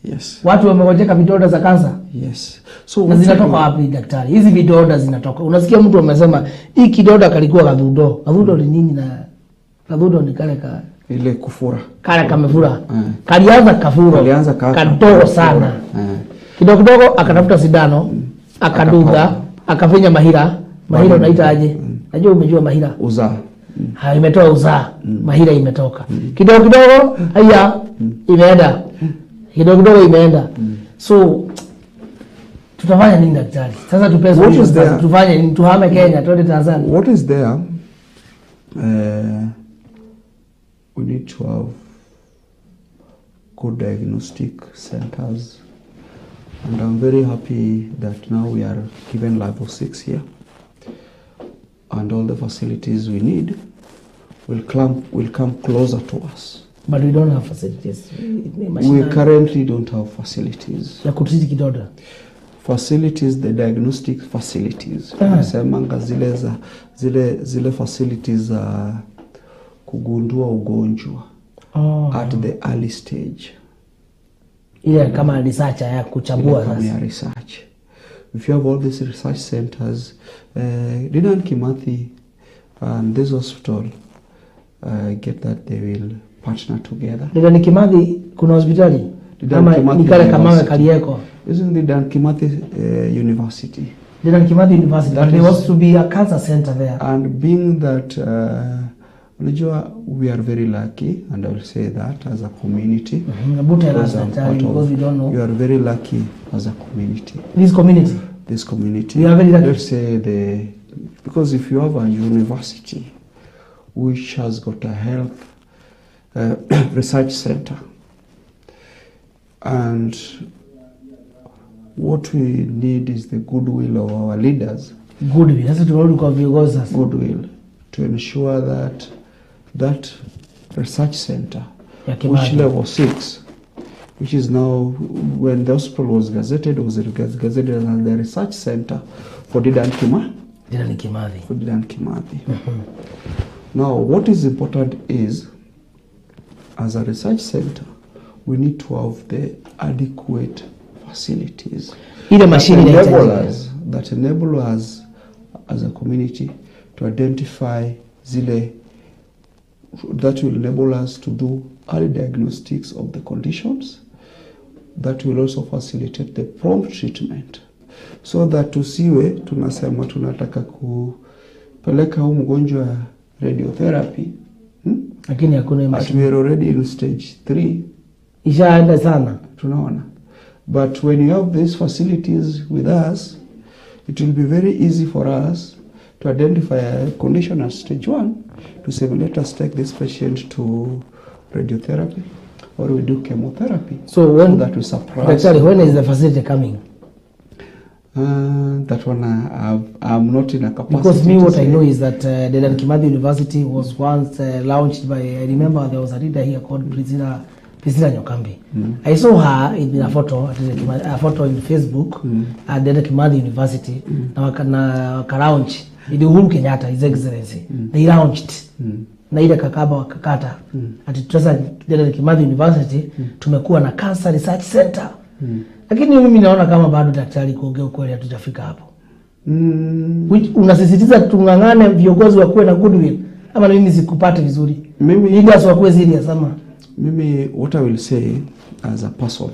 Speaker 2: Yes. Watu wamegojeka vidonda za kansa? Yes. So na zinatoka wapi daktari? Hizi vidonda zinatoka. Unasikia mtu amesema hii kidonda kalikuwa kadhudo. Kadhudo ni nini? Na kadhudo ni kale ile kufura. Kale kamefura. Kalianza kafura. Kadogo sana. Kidogo kidogo akatafuta sindano, akaduga, akafinya mahira. Mahira unaita aje? Najua umejua mahira. Uzaa. Imetoa uzaa. Mahira imetoka. Kidogo kidogo haya imeenda. Kidogo kidogo imeenda. So tutafanya nini daktari? Sasa tupeze tufanye nini? Tuhame Kenya tuende Tanzania. What is there? We need to have good diagnostic centers, and I'm very happy that now we are given level 6 here, and all the facilities we need will come closer to us. But we don't have facilities. We currently don't have facilities. Ya kutiti kidonda. Facilities, the diagnostic facilities. Nasemanga zile facilities za kugundua ugonjwa at the early stage. Ile kama research ya kuchambua sasa. Kama research. if you have all these research centers, Dedan Kimathi and this hospital get that they will partner together.
Speaker 1: Dedan Kimathi kuna hospitali? Ama nikale kama kalieko?
Speaker 2: Isn't Dedan Kimathi University?
Speaker 1: Dedan Kimathi University. That there was to be a cancer center there.
Speaker 2: And being that we are very lucky, and I will say that as a community.
Speaker 1: Because we don't know.
Speaker 2: You are very lucky as a community.
Speaker 1: This community?
Speaker 2: This community.
Speaker 1: We are very lucky.
Speaker 2: Let's say because if you have a university which has got a health research center, and what we need is the goodwill of our leaders. Goodwill to ensure that that research center, which level 6, which is now, when the hospital was gazetted as the research center for Dedan Kimathi. Now, what is important is, as a research center, we need to have the adequate facilities that enable us as a community to identify that will enable us to do early diagnostics of the conditions, that will also facilitate the prompt treatment, so that tusiwe tunasema tunataka kupeleka huu mgonjwa radiotherapy,
Speaker 1: lakini hakuna
Speaker 2: but we are already in stage 3,
Speaker 1: ishaenda sana
Speaker 2: tunaona. But when you have these facilities with us, it will be very easy for us to identify a condition at stage 1, to say, let us take this patient to radiotherapy, or we do chemotherapy.
Speaker 1: So
Speaker 2: that we suppress.
Speaker 1: When is the facility coming?
Speaker 2: That one I'm not in a capacity.
Speaker 1: Because what I know is that Dedan Kimathi University was once launched by, I remember there was a leader here called Priscilla Nyokambi. I saw her in a photo in Facebook at Dedan Kimathi University. Na launch in Uhuru Kenyatta, His Excellency. They launched. Na ile kakaba wakakata. Ati sasa Dedan Kimathi University tumekuwa na Cancer Research Center. Lakini mimi naona kama bado daktari kuongea ukweli hatujafika hapo. Unasisitiza tungangane viongozi wakuwe na goodwill, ama mimi sikupate vizuri? Mimi leaders wakuwe serious ama?
Speaker 2: Mimi, what I will say as a person,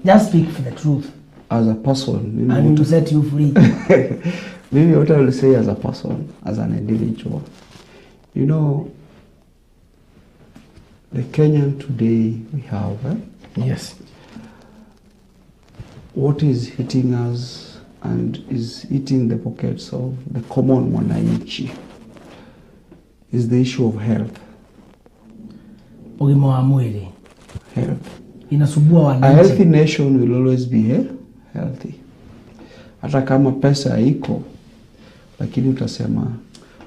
Speaker 1: just speak for the truth.
Speaker 2: As a person,
Speaker 1: and to set you free.
Speaker 2: Maybe what I will say as a person, as an individual, you know, the Kenyan today we have,
Speaker 1: yes,
Speaker 2: what is hitting us and is hitting the pockets of the common mwananchi is the issue of health. Health. A healthy nation will always be healthy. Hata kama pesa haiko, lakini utasema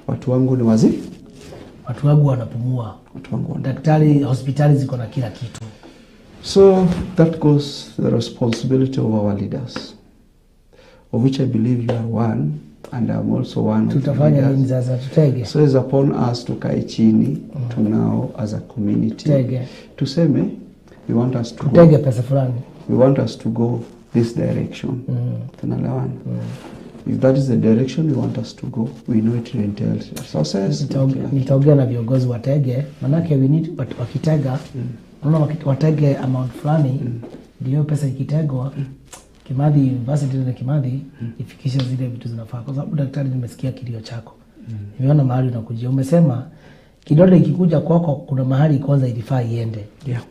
Speaker 2: watu wangu ni wazee,
Speaker 1: watu wangu wanapumua, daktari, hospitali ziko na kila kitu.
Speaker 2: So that goes the responsibility of our leaders, of which I believe you are one, and I'm also one of the leaders. So it's upon us to kae chini, to now as a community, to say, we want us to go, we want us to go this direction. If that is the direction we want us to go, we know it entails resources.
Speaker 1: Nitaongea na viongozi watege, manake we need wakitega, watege amount fulani, ndio pesa ikitegwa, Kimathi University na Kimathi ifikishe zile vitu zinafaa. Kwa sababu daktari, nimesikia kilio chako. Nimeona mahali unakujia. Umesema kidole ikikuja kwako kuna mahali kwanza ilifaa iende.
Speaker 2: Yeah.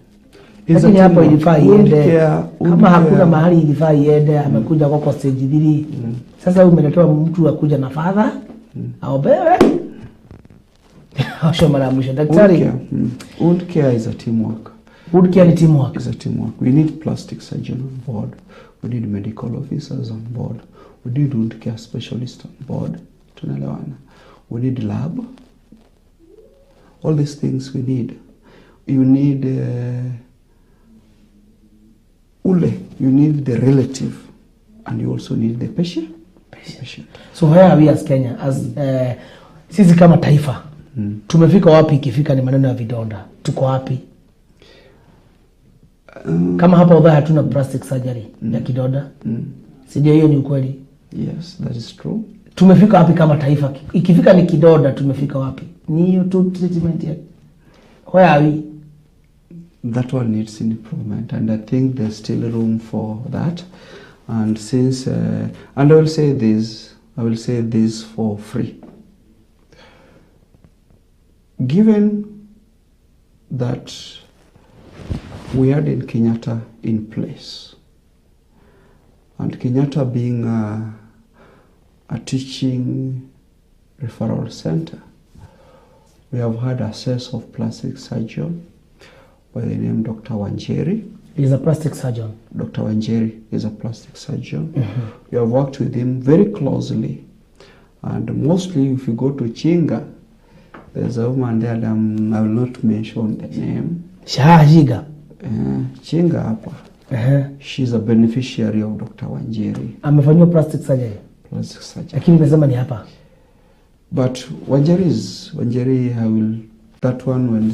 Speaker 1: Lakini hapo ilifaa iende. Kama hakuna mahali ilifaa iende, amekuja kwako stage 3. Sasa umeletewa mtu akuja na father, aobewe. Hasho mara mwisho daktari.
Speaker 2: Wound care is a teamwork.
Speaker 1: Wound care ni teamwork.
Speaker 2: It's a teamwork. We need plastic surgeon on board. We need medical officers on board. We need wound care specialist on board. Tunaelewana. We need lab. All these things we need. You need you need the relative, and you also need the patient.
Speaker 1: So where are we as Kenya? As sisi kama taifa, tumefika wapi ikifika ni maneno ya vidonda? Tuko wapi? Kama hapa udhaa hatuna plastic surgery ya kidonda. Sijui hiyo ni ukweli.
Speaker 2: Yes, that is true.
Speaker 1: Tumefika wapi kama taifa? Ikifika ni kidoda tumefika wapi? Ni hiyo tu treatment ya. Where are we?
Speaker 2: That one needs improvement, and I think there's still room for that. And since and I will say this for free. Given that we had in Kenyatta in place, and Kenyatta being a teaching referral center, we have had access of plastic surgeon by the name Dr. Wanjeri.
Speaker 1: He's a plastic surgeon.
Speaker 2: Dr. Wanjeri is a plastic surgeon. We have worked with him very closely, and mostly if you go to Chinga, there's a woman there, I will not mention the name.
Speaker 1: Shajiga.
Speaker 2: Chinga hapa. She's a beneficiary of Dr. Wanjeri.
Speaker 1: Amefanywa plastic surgery.
Speaker 2: Plastic surgery.
Speaker 1: Lakini umesema ni hapa.
Speaker 2: But Wanjeri, I will, that one when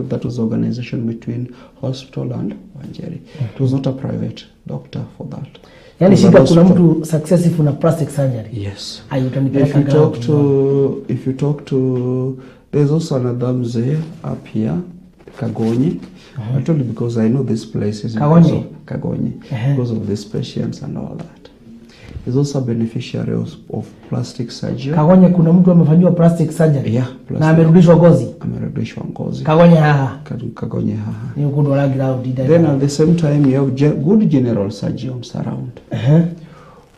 Speaker 2: that was organization between hospital and Wanjeri. It was not a private doctor for that.
Speaker 1: Yani shida kuna mtu successful na plastic surgery.
Speaker 2: Yes. If you talk to there's also another mzee up here, Kagonyi. I told you because I know this place is Kagonyi. Because of these patients and all that. He's also a beneficiary of plastic surgery.
Speaker 1: Kagonyi kuna mtu amefanywa plastic surgery.
Speaker 2: Yeah,
Speaker 1: na amerudishwa ngozi. Kagonyi haha.
Speaker 2: Kagonyi haha.
Speaker 1: Ni ukundo la ground.
Speaker 2: Then at the same time you have good general surgeons around.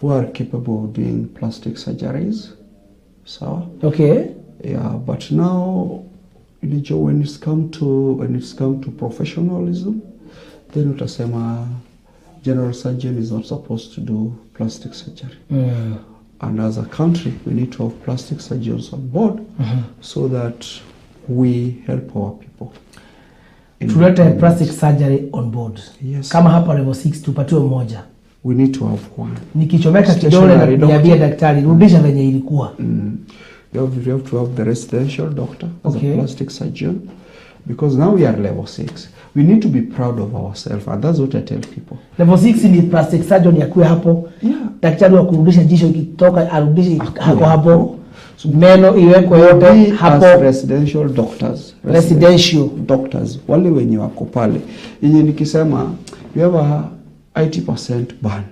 Speaker 2: Who are capable of doing plastic surgeries. So
Speaker 1: okay.
Speaker 2: Yeah, but now when it's come to professionalism, then utasema general surgeon is not supposed to do plastic surgery. And as a country, we need to have plastic surgeons on board so that we help our people.
Speaker 1: Tulete plastic surgery on board.
Speaker 2: Yes.
Speaker 1: Kama hapa level 6 tupatiwe mmoja.
Speaker 2: We need to have one.
Speaker 1: Nikichomeka kidole na niambia daktari rudisha venye ilikuwa.
Speaker 2: You have to have the residential doctor as a plastic surgeon, because now we are level 6. We need to be proud of ourselves, and that's what I tell people.
Speaker 1: Level 6 ni plastic surgeon yakuwe hapo.
Speaker 2: Yeah.
Speaker 1: Daktari wa kurudisha jisho ikitoka arudishe hapo. Meno iwekwe yote hapo.
Speaker 2: Residential doctors.
Speaker 1: Residential
Speaker 2: doctors. Wale wenye wako pale. Yenye nikisema we have a 80% ban.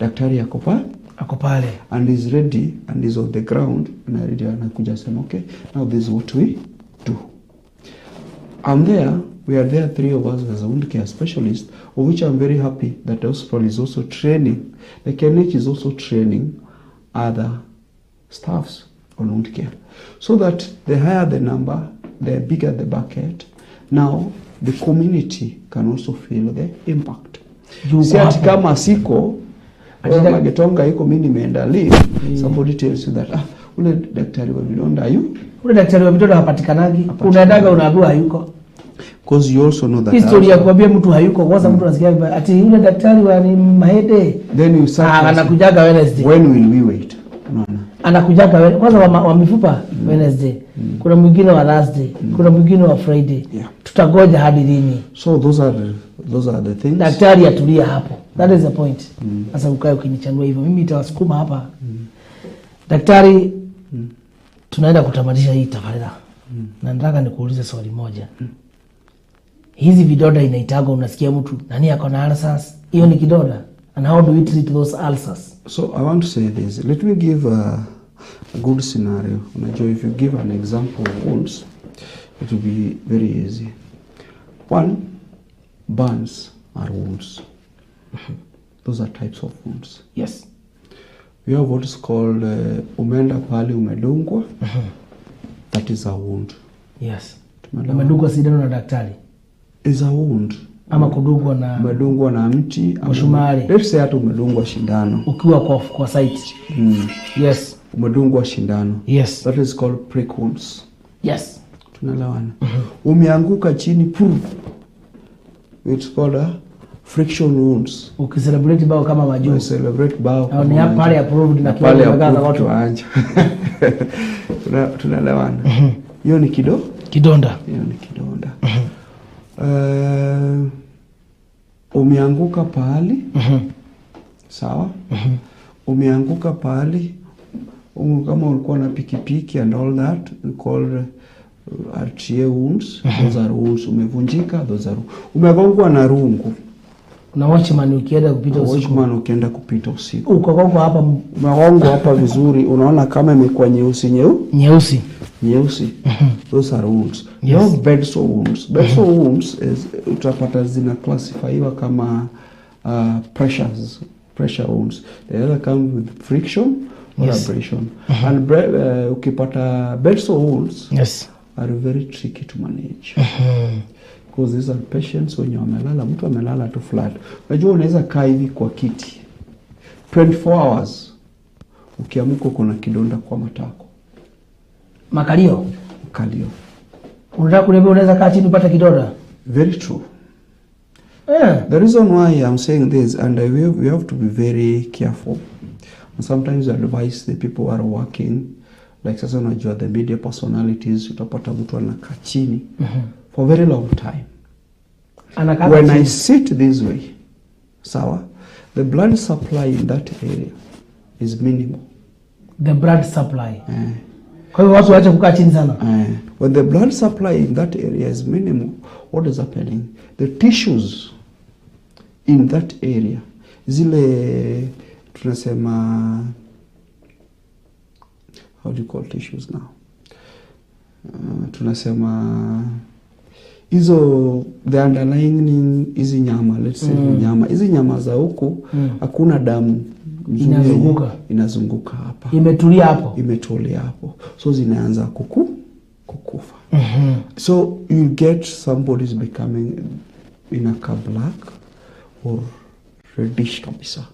Speaker 2: Daktari yako pale and is ready and is on the ground and ready anakuja sema okay, now this is what we do. We are there 3 of us as a wound care specialist, of which I'm very happy that the hospital is also training, the KNH is also training other staffs on wound care, so that the higher the number, the bigger the bucket. Now the community can also feel the impact. Si ati kama siko Magetonga iko mimi nimeenda leave, somebody tells you that ule daktari wa vidonda ule daktari wa vidonda hapatikanagi, unaendaga unaambiwa hayuko, because you also know that
Speaker 1: history ya kuambia mtu hayuko kwanza mtu anasikia ati ule daktari wa ni mahede,
Speaker 2: then you say
Speaker 1: anakujaga Wednesday.
Speaker 2: When will we wait?
Speaker 1: Anakujaga kwanza wa mifupa Wednesday, kuna mwingine wa Thursday, kuna mwingine wa Friday. Tutagoja hadi lini?
Speaker 2: So those are the things.
Speaker 1: Daktari atulia hapo. That is the point. Sasa ukae ukinichanua hivyo mimi nitawasukuma hapa. Daktari, tunaenda kutamatisha hii tafadhali. Na nataka nikuulize swali moja. Hizi vidonda inaitaga unasikia mtu nani ako na ulcers? Hiyo ni kidonda. And how do we treat those ulcers?
Speaker 2: So I want to say this. Let me give a good scenario. Unajua, if you give an example of wounds, it will be very easy. One, burns are wounds. Those are types of wounds.
Speaker 1: Yes.
Speaker 2: We have what is called umenda pali umedungwa. That is a wound.
Speaker 1: Yes. Umedungwa sindano na daktari.
Speaker 2: Is a wound.
Speaker 1: Ama kudungwa na
Speaker 2: umedungwa na mti,
Speaker 1: mshumari.
Speaker 2: Let's say hata umedungwa shindano.
Speaker 1: Ukiwa kwa site. Yes.
Speaker 2: Umedungwa shindano.
Speaker 1: Yes.
Speaker 2: That is called prick wounds.
Speaker 1: Yes.
Speaker 2: Tunalawana. Umeanguka chini puru. It's called a friction wounds.
Speaker 1: Ukicelebrate bao kama majuu.
Speaker 2: We celebrate bao.
Speaker 1: Au ni pale approved na pale
Speaker 2: ya watu anja. Tunalawana. Hiyo ni kidonda. Hiyo ni kidonda. Umeanguka pahali. sawa. Umeanguka pahali, kama ulikuwa na pikipiki and all that, we call RTA wounds. Those are wounds. Umevunjika, those are umegongwa na rungu.
Speaker 1: Na watchman ukienda kupita usiku.
Speaker 2: Watchman ukienda kupita usiku.
Speaker 1: Ukagongwa hapa,
Speaker 2: umegongwa hapa vizuri, unaona kama imekuwa nyeusi. Those are wounds.
Speaker 1: Yes.
Speaker 2: You have bedsore wounds. Bedsore wounds is utapata zina classifyiwa kama pressure wounds. They either come with friction or abrasion. And ukipata bedsore wounds,
Speaker 1: yes,
Speaker 2: are very tricky to manage. Because these are patients wenye wamelala, mtu amelala tu flat. Unajua unaweza kaa hivi kwa kiti 24 hours. Ukiamka kuna kidonda kwa matako.
Speaker 1: Makalio.
Speaker 2: Unataka
Speaker 1: kuniambia unaweza kaa chini upate kidonda?
Speaker 2: Very true. The reason why I'm saying this, and we have to be very careful. And sometimes we advise the people who are working, like sasa unajua the media personalities, utapata mtu anakaa chini for a very long time. When I sit this way, sawa, the blood supply in that area is minimal.
Speaker 1: The blood supply. Kwa hiyo watu waache kukaa chini sana.
Speaker 2: When the blood supply in that area is minimal, what is happening? The tissues in that area, zile tunasema, how do you call tissues now? Tunasema hizo the underlying hizi nyama, let's say nyama, hizi nyama za huku hakuna damu inazunguka hapa, imetulia hapo, so zinaanza kukufa. So you get somebody's becoming inakaa black or reddish kabisa,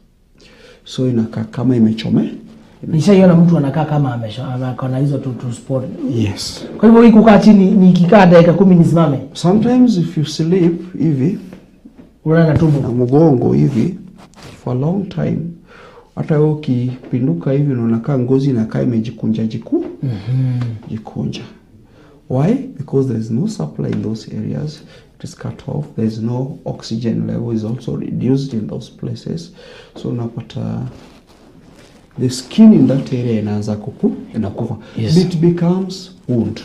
Speaker 2: so inakaa kama imechome.
Speaker 1: Nishaiona mtu anakaa kama amekona hizo tu sport.
Speaker 2: Yes.
Speaker 1: Kwa hivyo hii kukaa chini nikikaa dakika 10 nisimame.
Speaker 2: Sometimes if you sleep hivi
Speaker 1: unaona tumbo
Speaker 2: na mgongo hivi for a long time, hata wewe ukipinduka hivi unaona ngozi inakaa imejikunja jikunja. Why? Because there is no supply in those areas. It is cut off. There is no oxygen level is also reduced in those places. So unapata the skin in that area inaanza inakufa.
Speaker 1: Yes.
Speaker 2: It becomes wound.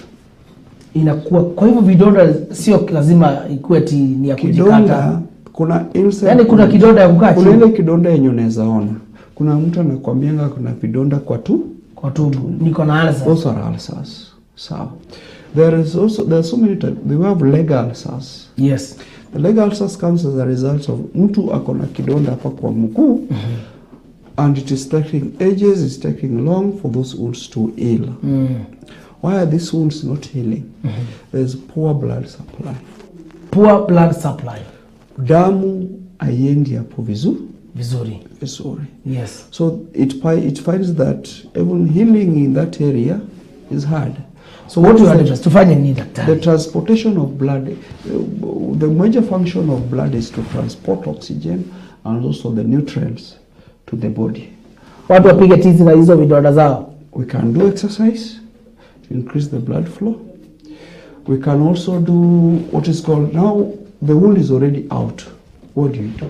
Speaker 1: Inakuwa. Kwa hivyo vidonda sio lazima ikuwe ni ya kujikata.
Speaker 2: Kuna insect.
Speaker 1: Yaani kuna kidonda ya kukaa chini.
Speaker 2: Kuna ile kidonda yenye unaweza ona. Kuna mtu anakuambianga kuna vidonda kwa tumbo.
Speaker 1: Niko na ulcers.
Speaker 2: Also ulcers. So there are so many types. They have leg ulcers.
Speaker 1: Yes.
Speaker 2: The leg ulcers comes as a result of mtu akona kidonda hapa kwa mguu. And it is taking ages, it's taking long for those wounds to heal. Why are these wounds not healing? There's poor blood supply.
Speaker 1: Poor blood supply.
Speaker 2: Damu haiendi hapo vizuri.
Speaker 1: Yes.
Speaker 2: So it finds that even healing in that area is hard.
Speaker 1: So what do you advise? Tufanye nini daktari?
Speaker 2: The transportation of blood, the major function of blood is to transport oxygen and also the nutrients to the body.
Speaker 1: Watu wapige tizi na hizo vidonda zao.
Speaker 2: We can do exercise to increase the blood flow. We can also do what is called, now the wound is already out. What do you do?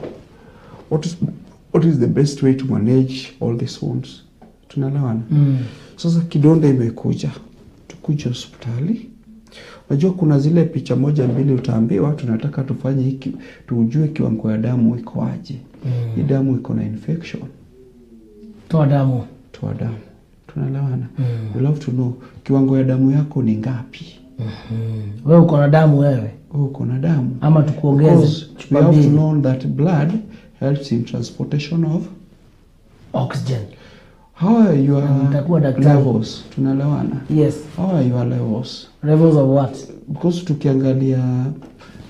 Speaker 2: What is the best way to manage all these wounds? Tunaelewana? Sasa kidonda imekuja, tukuje hospitali. Unajua kuna zile picha moja mbili utaambiwa tunataka tufanye hiki, tujue kiwango ya damu iko aje. Hii damu iko na infection.
Speaker 1: Toa damu.
Speaker 2: Tunaelewana? You have to know kiwango ya damu yako ni ngapi.
Speaker 1: Wewe uko na damu wewe?
Speaker 2: Uko na damu.
Speaker 1: Ama tukuongeze.
Speaker 2: You have to know that blood helps in transportation of
Speaker 1: oxygen.
Speaker 2: How are your levels? Tunaelewana?
Speaker 1: Yes.
Speaker 2: How are your levels?
Speaker 1: Levels of what?
Speaker 2: Because tukiangalia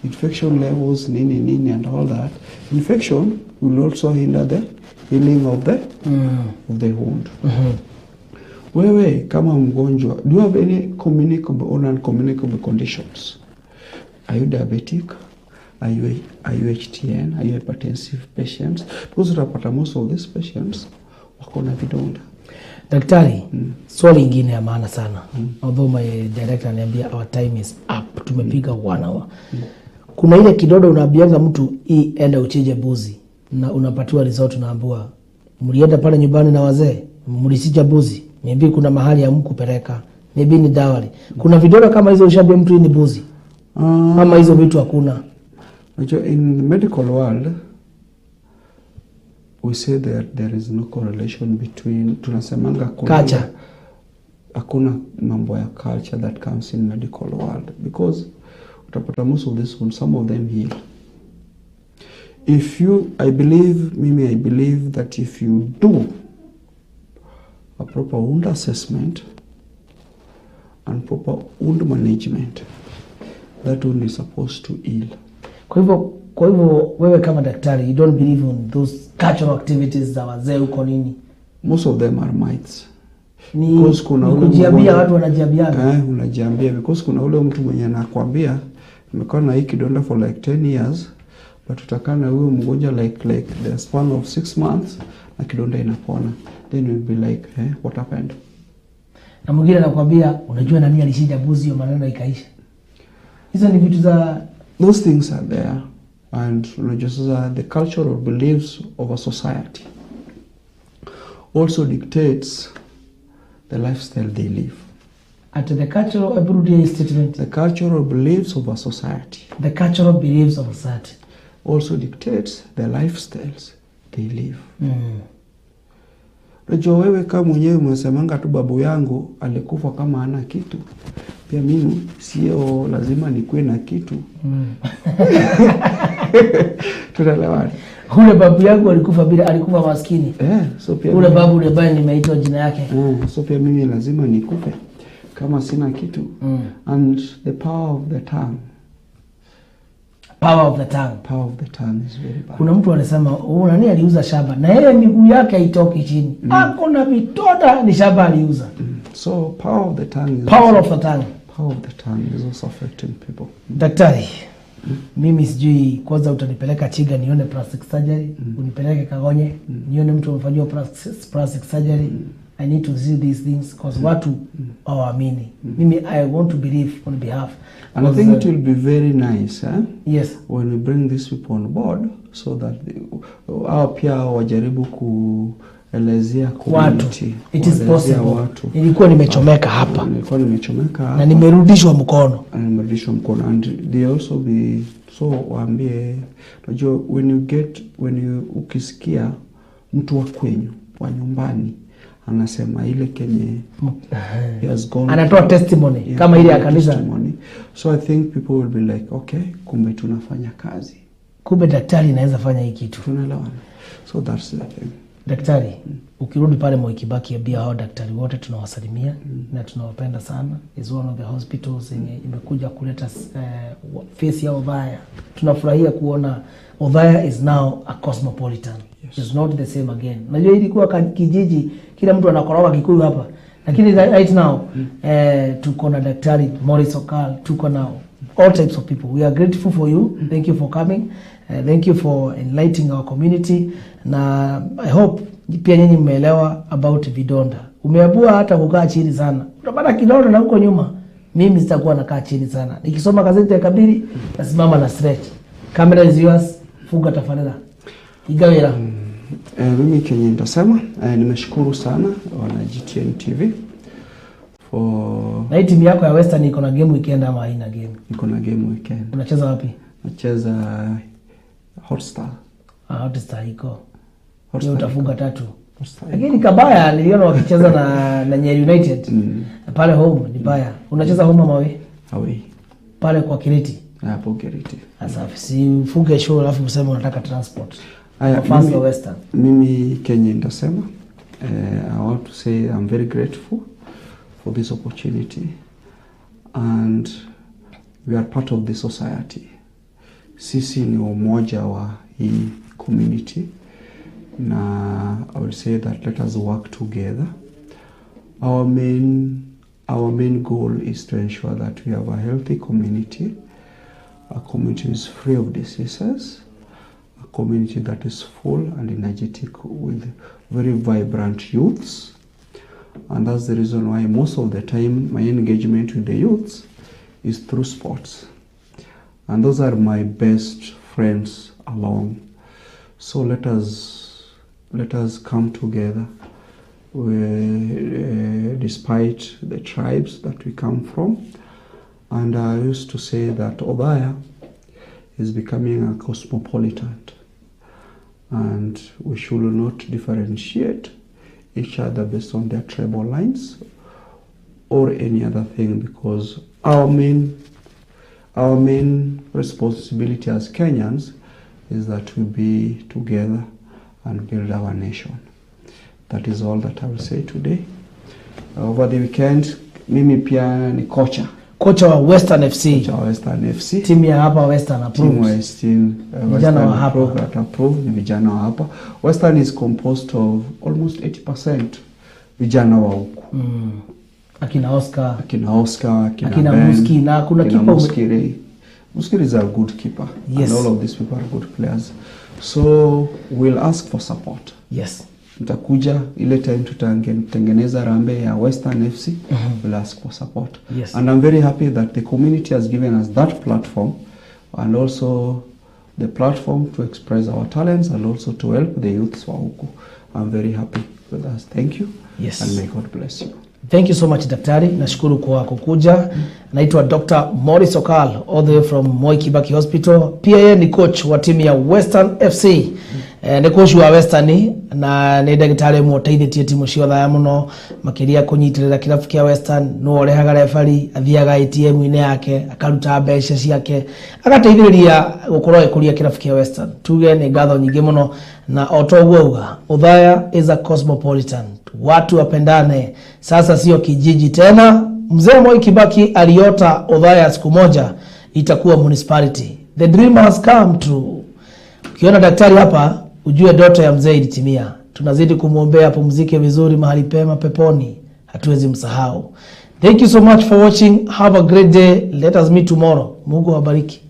Speaker 2: infection levels nini and all that, infection will also hinder the healing of the wound. Wewe kama mgonjwa, do you have any communicable or non-communicable conditions? Are you diabetic? Are you HTN? Are you hypertensive patients? Because utapata most of these patients wako na vidonda.
Speaker 1: Daktari, swali ingine ya maana sana. Although my director ananiambia our time is up. Tumepiga 1 hour. Kuna ile kidonda unaambianga mtu enda uchije buzi na unapatiwa result unaambiwa mlienda pale nyumbani na wazee, mlisija buzi, maybe kuna mahali ya mkupeleka, maybe ni dawari. Kuna vidole kama hizo ushabia mtu ni buzi. Ama hizo vitu hakuna.
Speaker 2: In the medical world, we say that there is no correlation between, tunasemanga
Speaker 1: culture.
Speaker 2: Hakuna mambo ya culture that comes in medical world, because utapata most of this one, some of them heal. I believe that if you do a proper wound assessment and proper wound management, that wound is supposed to heal.
Speaker 1: Kwa hivyo wewe kama daktari, you don't believe in those cultural activities za wazee huko nini?
Speaker 2: Most of them are myths.
Speaker 1: Because kuna kujiambia watu wanajiambiana.
Speaker 2: Unajiambia because kuna ule mtu mwenye anakuambia nimekuwa na hii kidonda for like 10 years, but utakana huyo mgonjwa like the span of 6 months na kidonda inapona. Then you'll be like, what happened?
Speaker 1: Na mwingine anakuambia unajua nani alishija buzi hiyo maneno ikaisha. Hizo ni vitu za,
Speaker 2: those things are there, and just the cultural beliefs of a society also dictates the lifestyle they live.
Speaker 1: At the cultural everyday statement,
Speaker 2: the cultural beliefs of a society,
Speaker 1: the cultural beliefs of a society
Speaker 2: also dictates the lifestyles they live. Unajua wewe kama mwenyewe mwasemanga tu babu yangu alikufa kama hana kitu, pia mimi sio lazima nikuwe na kitu. Tunaelewana.
Speaker 1: Ule babu yangu alikufa maskini.
Speaker 2: So pia
Speaker 1: ule babu ule baya nimeitwa jina yake.
Speaker 2: So pia mimi lazima nikufe kama sina kitu. And the power of the tongue.
Speaker 1: Power of the tongue.
Speaker 2: Power of the tongue is very bad.
Speaker 1: Kuna mtu anasema nani aliuza shamba na yeye miguu yake haitoki chini. Hakuna vitoda ni shamba aliuza.
Speaker 2: So power of the tongue is
Speaker 1: power of the tongue.
Speaker 2: Power of the tongue is also affecting people.
Speaker 1: Daktari, mimi sijui kwanza utanipeleka Chiga nione plastic surgery, unipeleke Kagonye nione mtu amefanywa plastic surgery. I need to see these things because watu hawaamini. Mimi I want to believe on behalf.
Speaker 2: And I think it will be very nice,
Speaker 1: yes,
Speaker 2: when we bring these people on board, so that pia wajaribu kuelezea community.
Speaker 1: It is possible. Nilikuwa nimechomeka hapa. Na nimerudishwa mkono.
Speaker 2: And they also be so waambie, unajua ukisikia mtu wa kwenyu wa nyumbani anasema ile kenye he has gone,
Speaker 1: anatoa testimony kama ile ya kanisa.
Speaker 2: So I think people will be like, okay, kumbe tunafanya kazi,
Speaker 1: kumbe daktari anaweza fanya hiki kitu,
Speaker 2: tunaelewana. So that's the thing.
Speaker 1: Daktari, ukirudi pale Moi Kibaki abia hao daktari wote tunawasalimia na tunawapenda sana. Is one of the hospitals yenye imekuja kuleta face ya Othaya. Tunafurahia kuona Othaya is now a cosmopolitan. Yes. It's not the same again. Najua ilikuwa kijiji kila mtu anakoroga Kikuyu hapa. Lakini right now tuko na Daktari Morris Okal, tuko na all types of people. We are grateful for you. Thank you for coming. Thank you for enlightening our community. Na I hope pia nyinyi mmeelewa about vidonda. Umeabua hata kukaa chini sana. Utapata kidonda na huko nyuma. Mimi sitakuwa nakaa chini sana. Nikisoma gazeti ya Kabiri, nasimama na stretch. Camera is yours. Funga tafadhali. Igawira.
Speaker 2: Mimi kenye nitasema, nimeshukuru sana wana GTN TV for...
Speaker 1: Na hii timu yako ya Western iko na game weekend ama haina game?
Speaker 2: Iko na game weekend.
Speaker 1: Unacheza wapi?
Speaker 2: Nacheza Hotstar.
Speaker 1: Hotstar iko. Leo utafunga 3. Lakini kabaya niliona wakicheza na Nyeri United. Pale home ni baya. Unacheza home ama away?
Speaker 2: Away.
Speaker 1: Pale kwa Kiriti.
Speaker 2: Hapo Kiriti.
Speaker 1: Asafi. Si ufunge show alafu useme unataka transport.
Speaker 2: Mimi Kenya ndasema, I want to say I'm very grateful for this opportunity, and we are part of the society. Sisi ni umoja wa hii community, na I will say that let us work together. Our main goal is to ensure that we have a healthy community. A community is free of diseases. A community that is full and energetic with very vibrant youths. And that's the reason why most of the time my engagement with the youths is through sports. And those are my best friends along. So let us let us come together despite the tribes that we come from. And I used to say that Othaya is becoming a cosmopolitan, and we should not differentiate each other based on their tribal lines or any other thing, because our main responsibility as Kenyans is that we be together and build our nation. That is all that I will say today. Over the weekend, mimi pia ni kocha
Speaker 1: wa Western FC.
Speaker 2: Kocha wa Western FC.
Speaker 1: Timu ya hapa Western approved.
Speaker 2: Timu Western approved ni vijana wa hapa. Western is composed of almost 80% vijana wa huku.
Speaker 1: Akina Oscar,
Speaker 2: akina
Speaker 1: Muski, na kuna kipa
Speaker 2: Muskiri is a good keeper.
Speaker 1: Yes.
Speaker 2: And all of these people are good players. So we'll ask for support.
Speaker 1: Yes.
Speaker 2: Mtakuja ile time tutatengeneza rambe ya Western FC, we'll ask for support.
Speaker 1: Yes.
Speaker 2: And I'm very happy that the community has given us that platform, and also the platform to express our talents and also to help the youths wa huku. I'm very happy with us. Thank you.
Speaker 1: Yes.
Speaker 2: And may God bless you.
Speaker 1: Thank you so much Daktari, nashukuru kwa kukuja. Naitwa Dr. Morris Okal all the way from Moi Kibaki Hospital. Pia yeye ni coach wa timu ya Western FC. Ni coach wa Western na ni daktari muteithĩtie timu ciothe ya muno makiria kunyitirira kirabu kia Western, no rehaga referee athiaga ATM ine yake akaruta mbeca ciake agateithĩrĩria gukorwo ikuria kirabu kia Western. Tuge ni ngatho nyingi muno na otogwauga Othaya is a cosmopolitan. Watu wapendane, sasa sio kijiji tena. Mzee Moi Kibaki aliota Othaya siku moja itakuwa municipality. The dream has come true. Ukiona daktari hapa ujue ndoto ya mzee ilitimia. Tunazidi kumuombea apumzike vizuri mahali pema peponi, hatuwezi msahau. Thank you so much for watching. Have a great day. Let us meet tomorrow. Mungu awabariki.